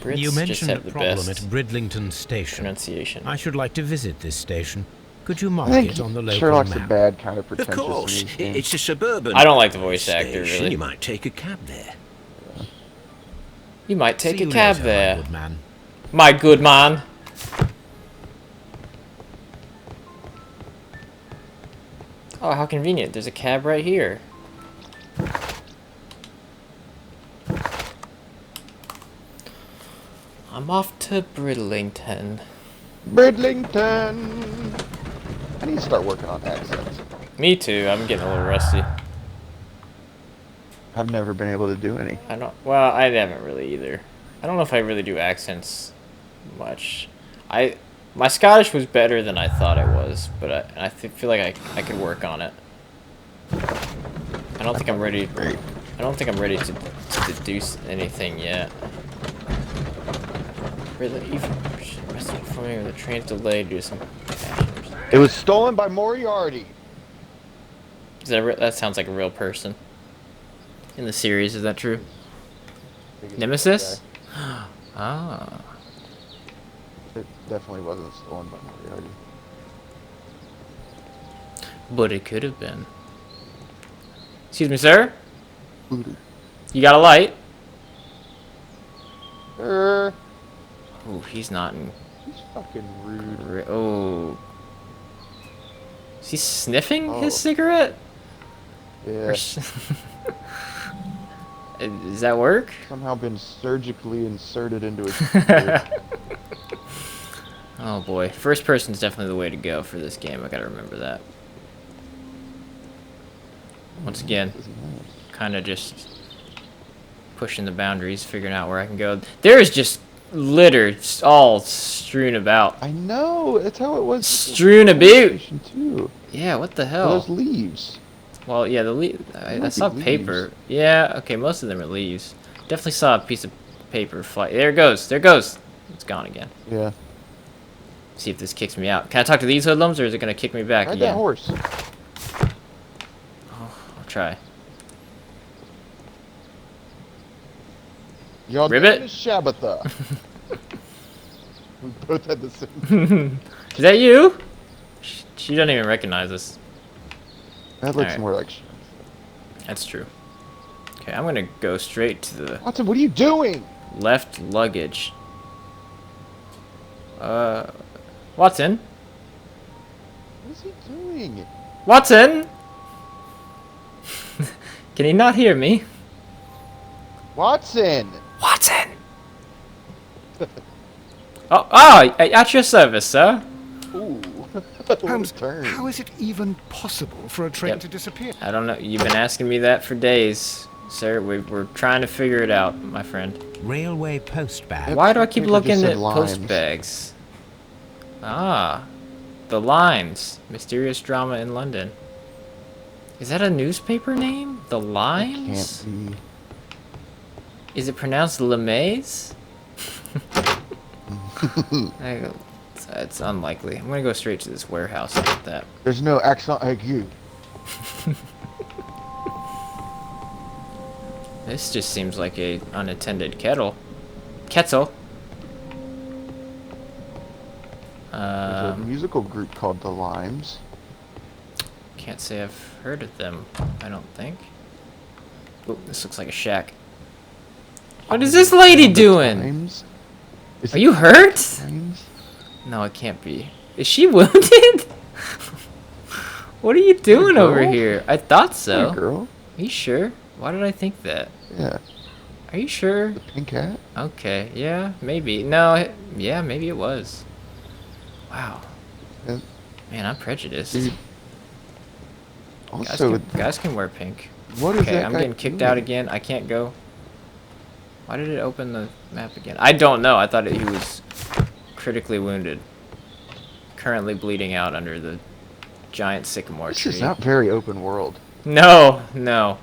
A: Brits
D: You
A: just
D: mentioned a
A: have the
D: problem
A: best
D: at Bridlington Station.
A: pronunciation.
D: I should like to visit this station. Could you mark
B: I think
D: it on the local
B: Sherlock's a
D: map?
B: bad kind of
H: Of
B: pretentious.
H: course,
B: in these games.
H: it's a suburban.
A: I don't like the voice actor,
H: station.
A: really.
H: You might take a cab there.
A: You might take
D: See
A: a
D: you
A: cab
D: later,
A: there.
D: my good man.
A: My good man. Oh, how convenient. There's a cab right here. I'm off to Bridlington.
B: Bridlington. I need to start working on accents.
A: Me too. I'm getting a little rusty.
B: I've never been able to do any.
A: I don't. Well, I haven't really either. I don't know if I really do accents much. My Scottish was better than I thought it was, but I feel like I could work on it. I don't think I'm ready. I don't think I'm ready to deduce anything yet. Really, even informing of the train's delayed due to some passengers.
B: It was stolen by Moriarty.
A: Is that that sounds like a real person in the series? Is that true? Nemesis? Ah.
B: It definitely wasn't stolen by Moriarty.
A: But it could have been. Excuse me, sir? You got a light?
B: Er,
A: Ooh, he's not in.
B: he's fucking rude.
A: Oh. Is he sniffing
B: Oh.
A: his cigarette?
B: Yeah.
A: Does that work?
B: Somehow been surgically inserted into his throat.
A: Oh boy. First person's definitely the way to go for this game. I gotta remember that. Once again, kind of just pushing the boundaries, figuring out where I can go. There is just litter all strewn about.
B: I know. That's how it was.
A: Strewn about.
B: PlayStation 2.
A: Yeah, what the
B: Well,
A: hell?
B: those leaves.
A: Well, yeah, I
B: might
A: saw
B: be
A: paper.
B: leaves.
A: Yeah, okay, most of them are leaves. Definitely saw a piece of paper fly. There it goes. There it goes. It's gone again.
B: Yeah.
A: See if this kicks me out. Can I talk to these hoodlums, or is it gonna kick me back
B: Ride that
A: again?
B: horse.
A: I'll try.
B: Your
A: Ribbit?
B: name is Shabbatha. We both had the same.
A: Is that you? She doesn't even recognize us.
B: That looks
A: Alright.
B: more like.
A: That's true. Okay, I'm gonna go straight to the
B: Watson, what are you doing?
A: left luggage. Watson?
B: What is he doing?
A: Watson? Can he not hear me?
B: Watson!
A: Watson! Oh, at your service, sir.
B: Ooh.
C: Holmes,
B: Turn.
C: how is it even possible for a train
A: Yep.
C: to disappear?
A: I don't know. You've been asking me that for days, sir. We're trying to figure it out, my friend.
D: Railway post bag.
A: Why do I keep
B: Paper
A: looking
B: just said
A: at post
B: limes.
A: bags? Ah, the Limes. Mysterious drama in London. Is that a newspaper name? The Limes?
B: Can't be.
A: Is it pronounced Limes? It's unlikely. I'm gonna go straight to this warehouse and get that.
B: There's no accent like you.
A: This just seems like a unattended kettle. Kettle.
B: There's a musical group called the Limes.
A: Can't say I've heard of them. I don't think. Oh, this looks like a shack. What is this lady doing?
B: Limes? Is
A: Are
B: it
A: you hurt?
B: Limes?
A: No, it can't be. Is she wounded? What are you doing over
B: girl.
A: here? I thought
B: Hey,
A: so.
B: girl.
A: Are you sure? Why did I think that?
B: Yeah.
A: Are you sure?
B: The pink hat.
A: Okay, yeah, maybe. No, yeah, maybe it was. Wow.
B: Yeah.
A: Man, I'm prejudiced.
B: Dude.
A: Guys
B: Also,
A: guys can wear pink.
B: what is
A: Okay,
B: that
A: I'm
B: guy
A: getting kicked
B: doing?
A: out again. I can't go. Why did it open the map again? I don't know. I thought he was critically wounded. Currently bleeding out under the giant sycamore
B: This
A: tree.
B: is not very open world.
A: No, no.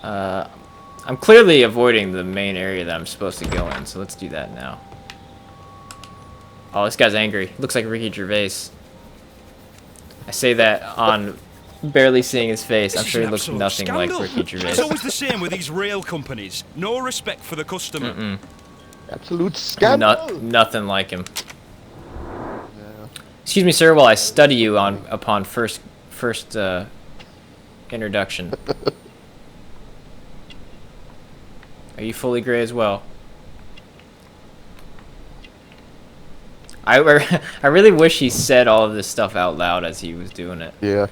A: I'm clearly avoiding the main area that I'm supposed to go in, so let's do that now. Oh, this guy's angry. Looks like Ricky Gervais. I say that on barely seeing his face. I'm
I: This is
A: sure he
I: an
A: looks
I: absolute
A: nothing like
I: scandal.
A: Ricky
I: It's
A: Gervais.
I: always the same with these rail companies. No respect for the customer.
B: Absolute scandal.
A: Nothing like him.
B: Yeah.
A: Excuse me, sir, while I study you upon first introduction. Are you fully gray as well? I really wish he said all of this stuff out loud as he was doing it.
B: Yeah.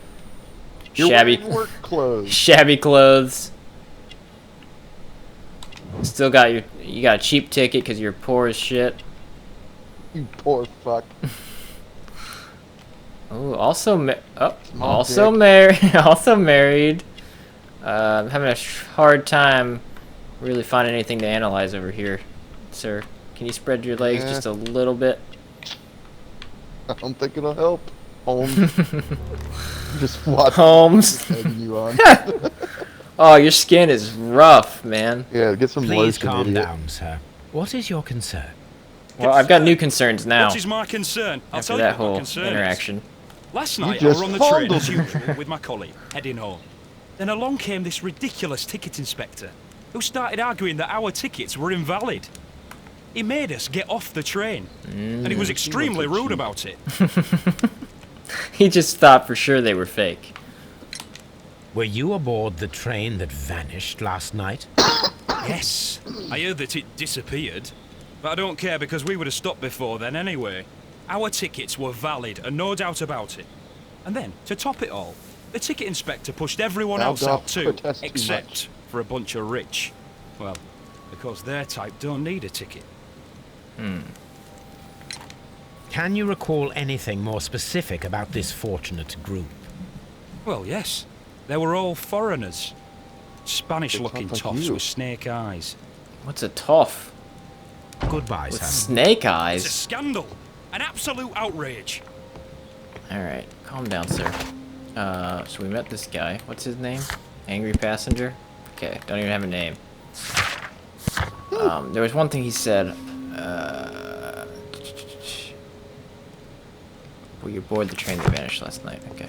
B: You're
A: Shabby,
B: wearing work clothes.
A: shabby clothes. Still got you got a cheap ticket because you're poor as shit.
B: You poor fuck.
A: Oh, also
B: Small
A: also
B: dick.
A: married. Also married. I'm having a hard time really finding anything to analyze over here, sir. Can you spread your legs
B: Yeah.
A: just a little bit?
B: I don't think it'll help. Holmes. Just watch
A: Holmes.
B: you on.
A: Oh, your skin is rough, man.
B: Yeah, get some
D: Please
B: lotion,
D: calm
B: idiot.
D: down, sir. What is your concern?
A: Well, I've got new concerns now
I: What is my concern? I'll
A: after
I: tell you
A: that
I: what my
A: whole
I: concern is.
A: interaction.
I: Last
B: You
I: night I
B: just
I: was on the train
B: fondled
I: as
B: me.
I: usual with my colleague, heading home. Then along came this ridiculous ticket inspector, who started arguing that our tickets were invalid. He made us get off the train, and he was extremely rude about it.
A: He just thought for sure they were fake.
D: Were you aboard the train that vanished last night?
I: Yes, I heard that it disappeared. But I don't care because we would have stopped before then anyway. Our tickets were valid and no doubt about it. And then, to top it all, the ticket inspector pushed everyone
B: Thou
I: else out
B: dost
I: too,
B: protest too
I: except
B: much.
I: for a bunch of rich. Well, because their type don't need a ticket.
D: Can you recall anything more specific about this fortunate group?
I: Well, yes. They were all foreigners. Spanish-looking
B: They talk like
I: toffs
B: you.
I: with snake eyes.
A: What's a toff?
D: Goodbye,
A: With
D: Sam.
A: snake
I: It's a
A: eyes?
I: scandal! An absolute outrage!
A: Alright, calm down, sir. So we met this guy. What's his name? Angry Passenger? Okay, don't even have a name. There was one thing he said. Well, you board the train that vanished last night. Okay.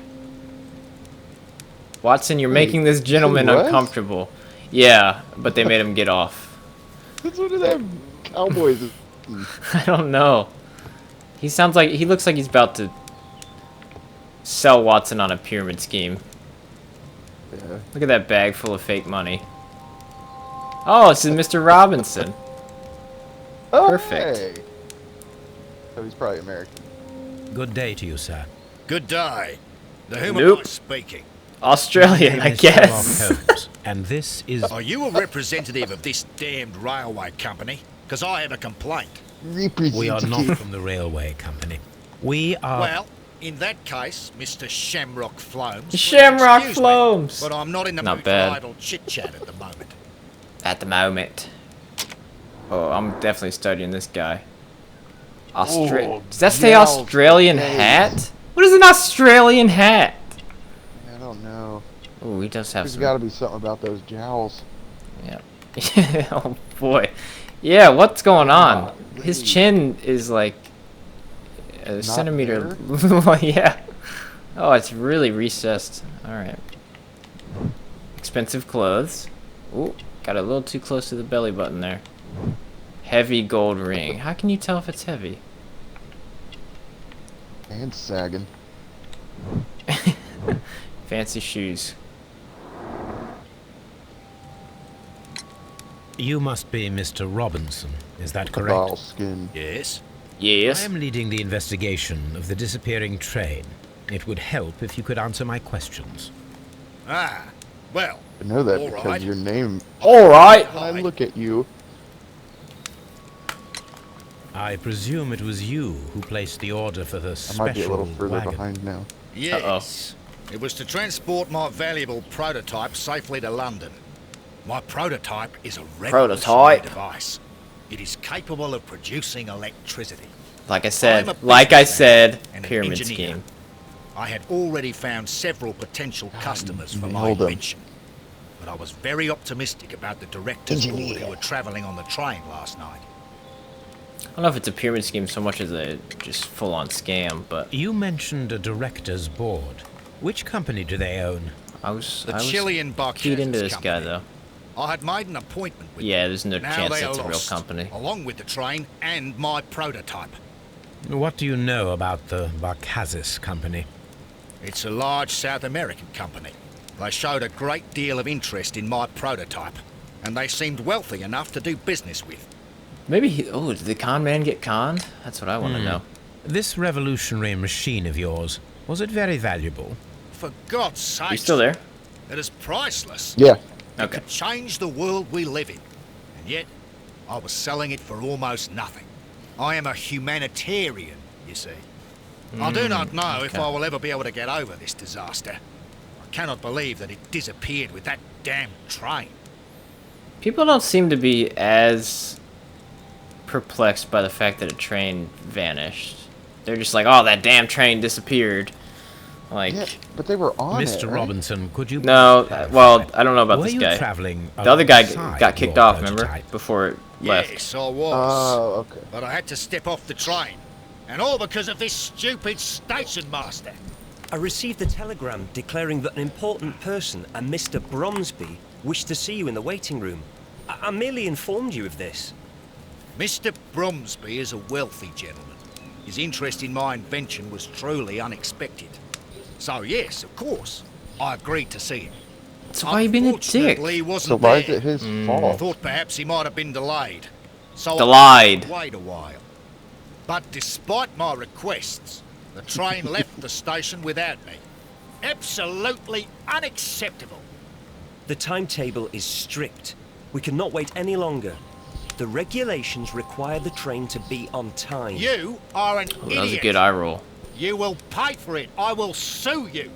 A: Watson, you're making this gentleman
B: what?
A: uncomfortable. Yeah, but they made him get off.
B: That's what them cowboys.
A: I don't know. He sounds like he looks like he's about to sell Watson on a pyramid scheme.
B: Yeah.
A: Look at that bag full of fake money. Oh, this is Mr. Robinson.
B: Oh,
A: Perfect.
B: hey. So he's probably American.
D: Good day to you, sir.
J: Good day. To whom
A: Nope.
J: am I speaking?
A: Australian,
D: My
A: I
D: name is
A: guess.
D: Sherlock Holmes, and this is...
J: Are you a representative of this damned railway company? Because I have a complaint.
D: We are not from the railway company. We are...
J: Well, in that case, Mr. Shamrock Flomes. please
A: Shamrock
J: excuse me,
A: Flomes.
J: but I'm not in the
A: Not
J: mood
A: bad.
J: for idle chit-chat at the moment.
A: At the moment. Oh, I'm definitely studying this guy. Does that say
B: yeah,
A: Australian
B: okay.
A: hat? What is an Australian hat?
B: I don't know.
A: Oh, he does have
B: There's
A: some.
B: got to be something about those jowls.
A: Yeah. Oh boy. Yeah, what's going on? His chin is like a centimeter. Yeah. Oh, it's really recessed. All right. Expensive clothes. Ooh, got a little too close to the belly button there. Heavy gold ring. How can you tell if it's heavy?
B: And sagging.
A: Fancy shoes.
D: You must be Mr. Robinson, is that
B: Foul
D: correct?
B: skin.
J: Yes?
D: I
A: Yes.
D: am leading the investigation of the disappearing train. It would help if you could answer my questions.
J: Ah, well,
B: I know that
J: all
B: because
J: right.
B: your name.
A: All right.
B: When I look at you,
D: I presume it was you who placed the order for the
B: I might be a
D: special
B: little further
D: wagon.
B: behind now.
J: Yes. It was to transport my valuable prototype safely to London. My prototype is a revolutionary
A: Prototype?
J: device. It is capable of producing electricity.
A: Like I
J: I'm a
A: said, pyramid
J: engineer.
A: scheme.
J: I had already found several potential customers for my
B: nailed 'em.
J: invention. But I was very optimistic about the directors board who were travelling on the train last night.
A: I don't know if it's a pyramid scheme so much as a just full-on scam, but
D: You mentioned a director's board. Which company do they own?
A: I was
J: The Chilean
A: keyed into
J: Barqueras
A: this guy
J: company.
A: though.
J: I had made an appointment with
A: Yeah,
J: them.
A: there's no
J: Now
A: chance
J: they
A: that's
J: are
A: a real
J: lost,
A: company.
J: along with the train and my prototype.
D: What do you know about the Barkazis company?
J: It's a large South American company. They showed a great deal of interest in my prototype, and they seemed wealthy enough to do business with.
A: Maybe he. Oh, did the con man get conned? That's what I want to know.
D: This revolutionary machine of yours, was it very valuable?
J: For God's sake,
A: You still there?
J: it is priceless.
B: Yeah.
A: Okay.
J: It changed the world we live in, and yet I was selling it for almost nothing. I am a humanitarian, you see. I do not know if I will ever be able to get over this disaster. I cannot believe that it disappeared with that damn train.
A: People don't seem to be as perplexed by the fact that a train vanished. They're just like, oh, that damn train disappeared. Like,
B: Yeah, but they were on it.
D: Mr.
B: right?
D: Robinson, could you...
A: no,
D: please clarify?
A: well, I don't know about
D: Were
A: this
D: you
A: guy.
D: traveling
A: The other guy
D: alongside
A: got kicked
D: your
A: off, remember?
D: prototype?
A: Before it left.
J: Yes, I was.
B: Oh, okay.
J: But I had to step off the train. And all because of this stupid station master.
K: I received a telegram declaring that an important person, a Mr. Bromsby, wished to see you in the waiting room. I merely informed you of this.
J: Mr. Bromsby is a wealthy gentleman. His interest in my invention was truly unexpected. So yes, of course, I agreed to see him.
A: So why you being a dick?
J: Unfortunately, he wasn't
B: So why is
J: there.
B: it his
J: I
B: fault?
J: thought perhaps he might have been delayed. So
A: Delayed.
J: I had to wait a while. But despite my requests, the train left the station without me. Absolutely unacceptable.
K: The timetable is strict. We cannot wait any longer. The regulations require the train to be on time.
J: You are an
A: Oh,
J: idiot.
A: that was a good eye roll.
J: You will pay for it. I will sue you.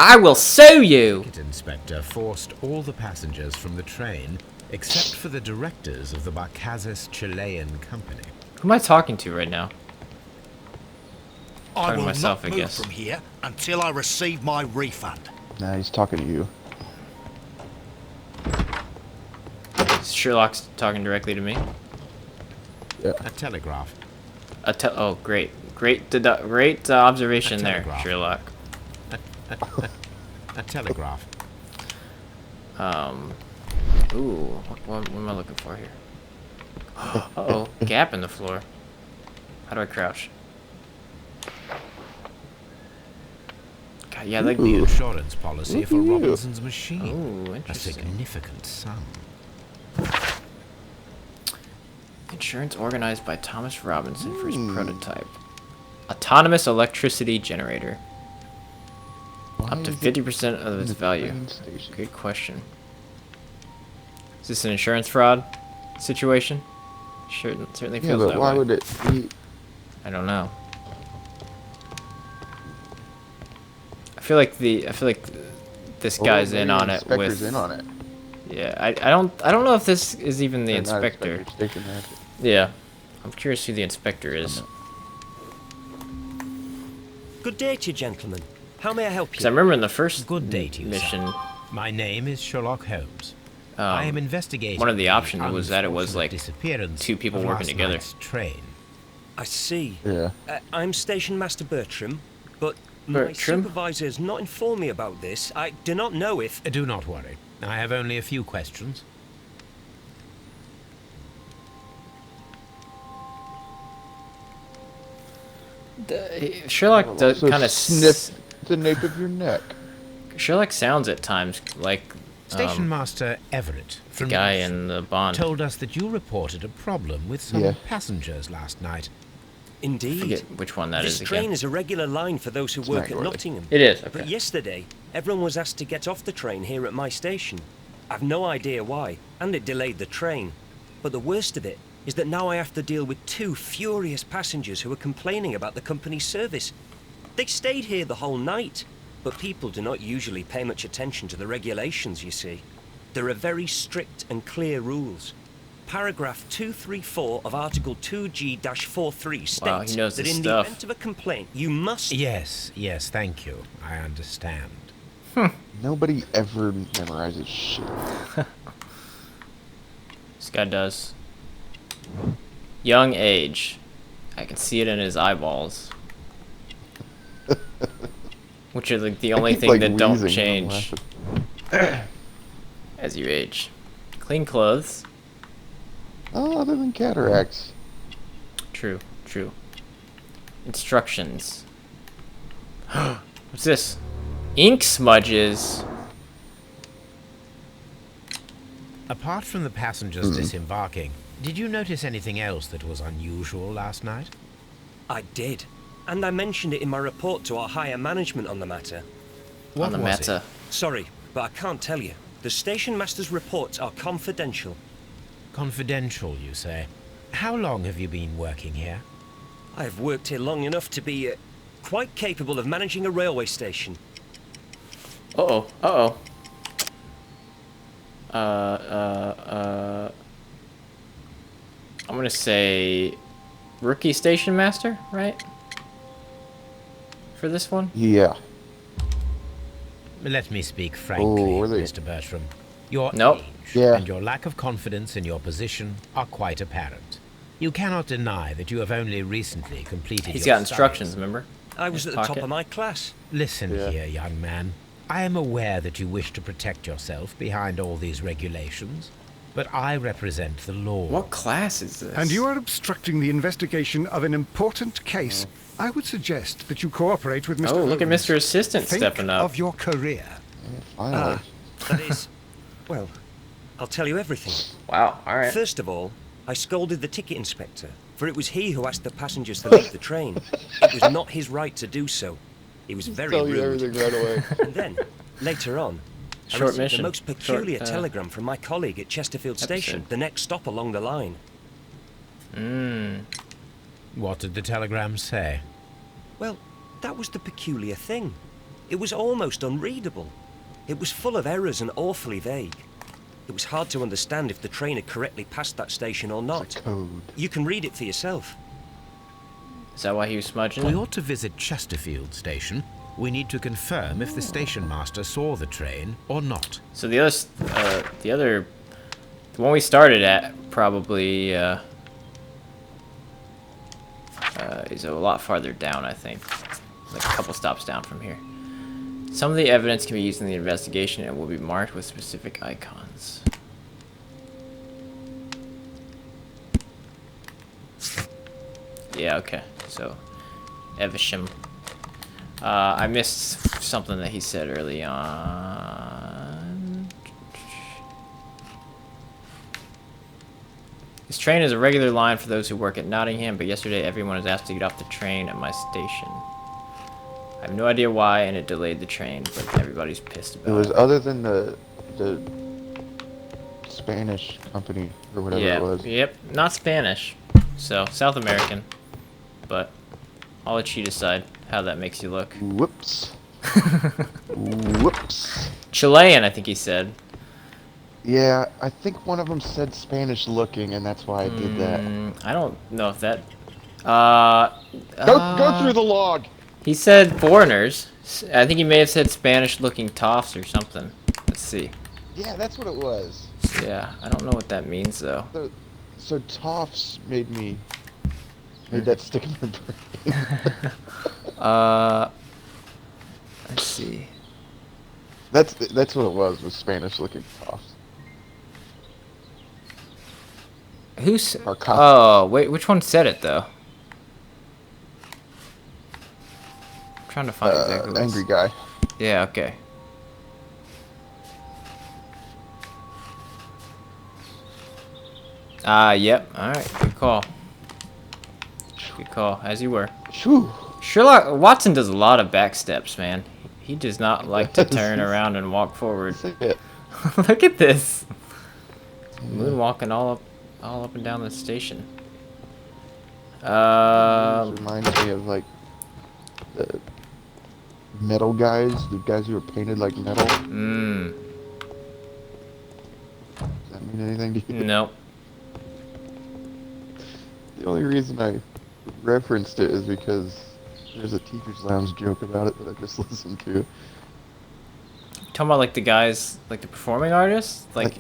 A: I will sue you!
D: Ticket inspector forced all the passengers from the train except for the directors of the Barcazes Chilean company.
A: Who am I talking to right now?
J: I
A: Talking to
J: will
A: myself,
J: not
A: I
J: move
A: guess.
J: from here until I receive my refund.
B: Nah, he's talking to you.
A: Sherlock's talking directly to me.
D: A telegraph.
A: Oh, great. Great observation
D: A
A: there,
D: telegraph.
A: Sherlock.
D: A telegraph.
A: Ooh, what am I looking for here? Uh-oh, gap in the floor. How do I crouch? God, yeah, like
D: The
A: the...
D: insurance policy for
B: Ooh.
D: Robinson's machine.
A: Ooh,
D: A
A: interesting.
D: significant sum.
A: Insurance organized by Thomas Robinson for his prototype. Autonomous electricity generator. Up to 50% of its value.
B: Station.
A: Good question. Is this an insurance fraud situation? Sure, it certainly
B: Yeah,
A: feels
B: but
A: that
B: why
A: way.
B: would it be?
A: I don't know. I feel like this guy's in on it
B: Inspector's
A: with.
B: in on it.
A: Yeah, I don't know if this is even the
B: They're not
A: inspector.
B: inspector, station master.
A: Yeah, I'm curious who the inspector is.
K: Good day to you, gentlemen. How may I help
A: Because I
K: you?
A: remember in the first
D: Good day to you,
A: mission,
D: sir. My name is Sherlock Holmes. I am investigating.
A: one of the options was that it was,
D: unfortunate
A: like,
D: disappearance
A: two people
D: of
A: working
D: last
A: together.
D: night's train.
K: I see.
B: Yeah.
K: I'm Station Master Bertram, but my
A: Bertram?
K: supervisor has not informed me about this. I do not know if...
D: Do not worry. I have only a few questions.
A: Sherlock does
B: So
A: kind of
B: sniff the nape of your neck.
A: Sherlock sounds at times like
D: Station Master Everett
A: the
D: from
A: guy in the Bond.
D: told us that you reported a problem with some
B: Yeah.
D: passengers last night.
A: I
K: Indeed.
A: forget which one that
K: This
A: is
K: train
A: again.
K: is a regular line for those who
B: It's
K: work
B: not
K: at
B: really.
K: Nottingham.
A: It is.
K: But
A: Okay.
K: yesterday, everyone was asked to get off the train here at my station. I've no idea why, and it delayed the train. But the worst of it is that now I have to deal with two furious passengers who are complaining about the company's service. They stayed here the whole night, but people do not usually pay much attention to the regulations, you see. There are very strict and clear rules. Paragraph 234 of Article 2G-43 states
A: Wow, he knows
K: that
A: his
K: in
A: stuff.
K: the event of a complaint, you must...
D: Yes, thank you. I understand.
B: Nobody ever memorizes shit.
A: This guy does. Young age. I can see it in his eyeballs. Which are like the only
B: He's,
A: thing
B: like,
A: that don't
B: wheezing
A: change
B: when I'm
A: as you age. Clean clothes.
B: Oh, other than cataracts.
A: True. Instructions. What's this? Ink smudges.
D: Apart from the passengers disembarking, did you notice anything else that was unusual last night?
K: I did. And I mentioned it in my report to our higher management on the matter.
D: What
A: On the
D: was it?
A: matter.
K: Sorry, but I can't tell you. The station master's reports are confidential.
D: Confidential, you say. How long have you been working here?
K: I have worked here long enough to be quite capable of managing a railway station.
A: Uh-oh. I'm gonna say rookie station master, right? For this one?
B: Yeah.
D: Let me speak frankly,
B: were they-
D: Mr. Bertram. Your
A: Nope.
D: age
B: Yeah.
D: and your lack of confidence in your position are quite apparent. You cannot deny that you have only recently completed
A: He's
D: your
A: got instructions,
D: studies.
A: remember?
K: I was
A: His
K: at the top
A: pocket.
K: of my class.
D: Listen
B: Yeah.
D: here, young man. I am aware that you wish to protect yourself behind all these regulations, but I represent the law.
A: What class is this?
C: And you are obstructing the investigation of an important case. I would suggest that you cooperate with Mr.
A: Oh, look at
C: Holmes.
A: Mr. Assistant
C: Think
A: stepping up.
C: of your career.
B: Finally.
K: That is... Well, I'll tell you everything.
A: Wow, alright.
K: First of all, I scolded the ticket inspector, for it was he who asked the passengers to leave the train. It was not his right to do so. He was very
B: Tell you
K: rude.
B: everything right away.
K: And then, later on, I
A: Short
K: received
A: mission.
K: the most peculiar
A: Short,
K: telegram from my colleague at Chesterfield Station,
A: episode.
K: the next stop along the line.
D: What did the telegram say?
K: Well, that was the peculiar thing. It was almost unreadable. It was full of errors and awfully vague. It was hard to understand if the train had correctly passed that station or not.
B: Code.
K: You can read it for yourself.
A: Is that why he was smudging
D: We
A: it?
D: ought to visit Chesterfield Station. We need to confirm if the station master saw the train or not.
A: So the one we started at probably is a lot farther down, I think. Like a couple stops down from here. Some of the evidence can be used in the investigation and will be marked with specific icons. Yeah, okay. So, Evisham. I missed something that he said early on. This train is a regular line for those who work at Nottingham, but yesterday everyone was asked to get off the train at my station. I have no idea why, and it delayed the train, but everybody's pissed
B: It
A: about
B: was
A: it.
B: other than the Spanish company or whatever
A: Yeah,
B: it was.
A: yep, not Spanish. So, South American. But I'll let you decide how that makes you look.
B: Whoops. Whoops.
A: Chilean, I think he said.
B: Yeah, I think one of them said Spanish looking, and that's why I did that.
A: I don't know if that...
B: Go through the log!
A: He said foreigners. I think he may have said Spanish-looking toffs or something. Let's see.
B: Yeah, that's what it was.
A: Yeah, I don't know what that means, though.
B: So toffs made that stick in my brain.
A: Let's see.
B: That's what it was Spanish-looking toffs.
A: Who's...
B: Or cop-
A: Oh, wait, which one said it, though? I'm trying to find exactly what
B: angry guy.
A: Yeah, okay. Yep. Alright, good call. Good call, as you were.
B: Whew.
A: Sherlock Watson does a lot of back steps, man. He does not like to turn around and walk forward. Look at this. Moonwalking all up and down the station.
B: Reminds me of like the metal guys, the guys who were painted like metal. Does that mean anything to you?
A: Nope.
B: The only reason I referenced it is because there's a Teacher's Lounge joke about it that I just listened to.
A: Talking about like the guys, like the performing artists, like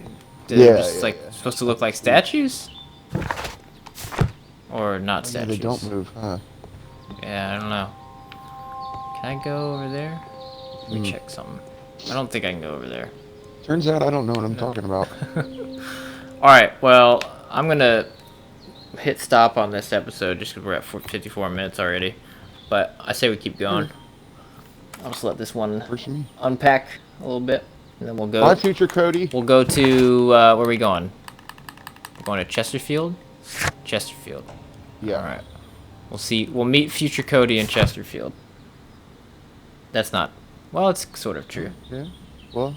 A: they're
B: yeah,
A: just
B: yeah,
A: like
B: yeah.
A: supposed to look like statues, or not
B: Yeah,
A: statues.
B: they don't move, huh?
A: Yeah, I don't know. Can I go over there? Let me check something. I don't think I can go over there.
B: Turns out I don't know what I'm talking about.
A: Alright, well, I'm gonna hit stop on this episode just because we're at 54 minutes already. But I say we keep going. I'll just let this one unpack a little bit, and then we'll go.
B: Bye, future Cody.
A: We'll go to, where are we going? We're going to Chesterfield? Chesterfield.
B: Yeah.
A: Alright. We'll meet future Cody in Chesterfield. That's not, well, it's sort of true.
B: Yeah. Well,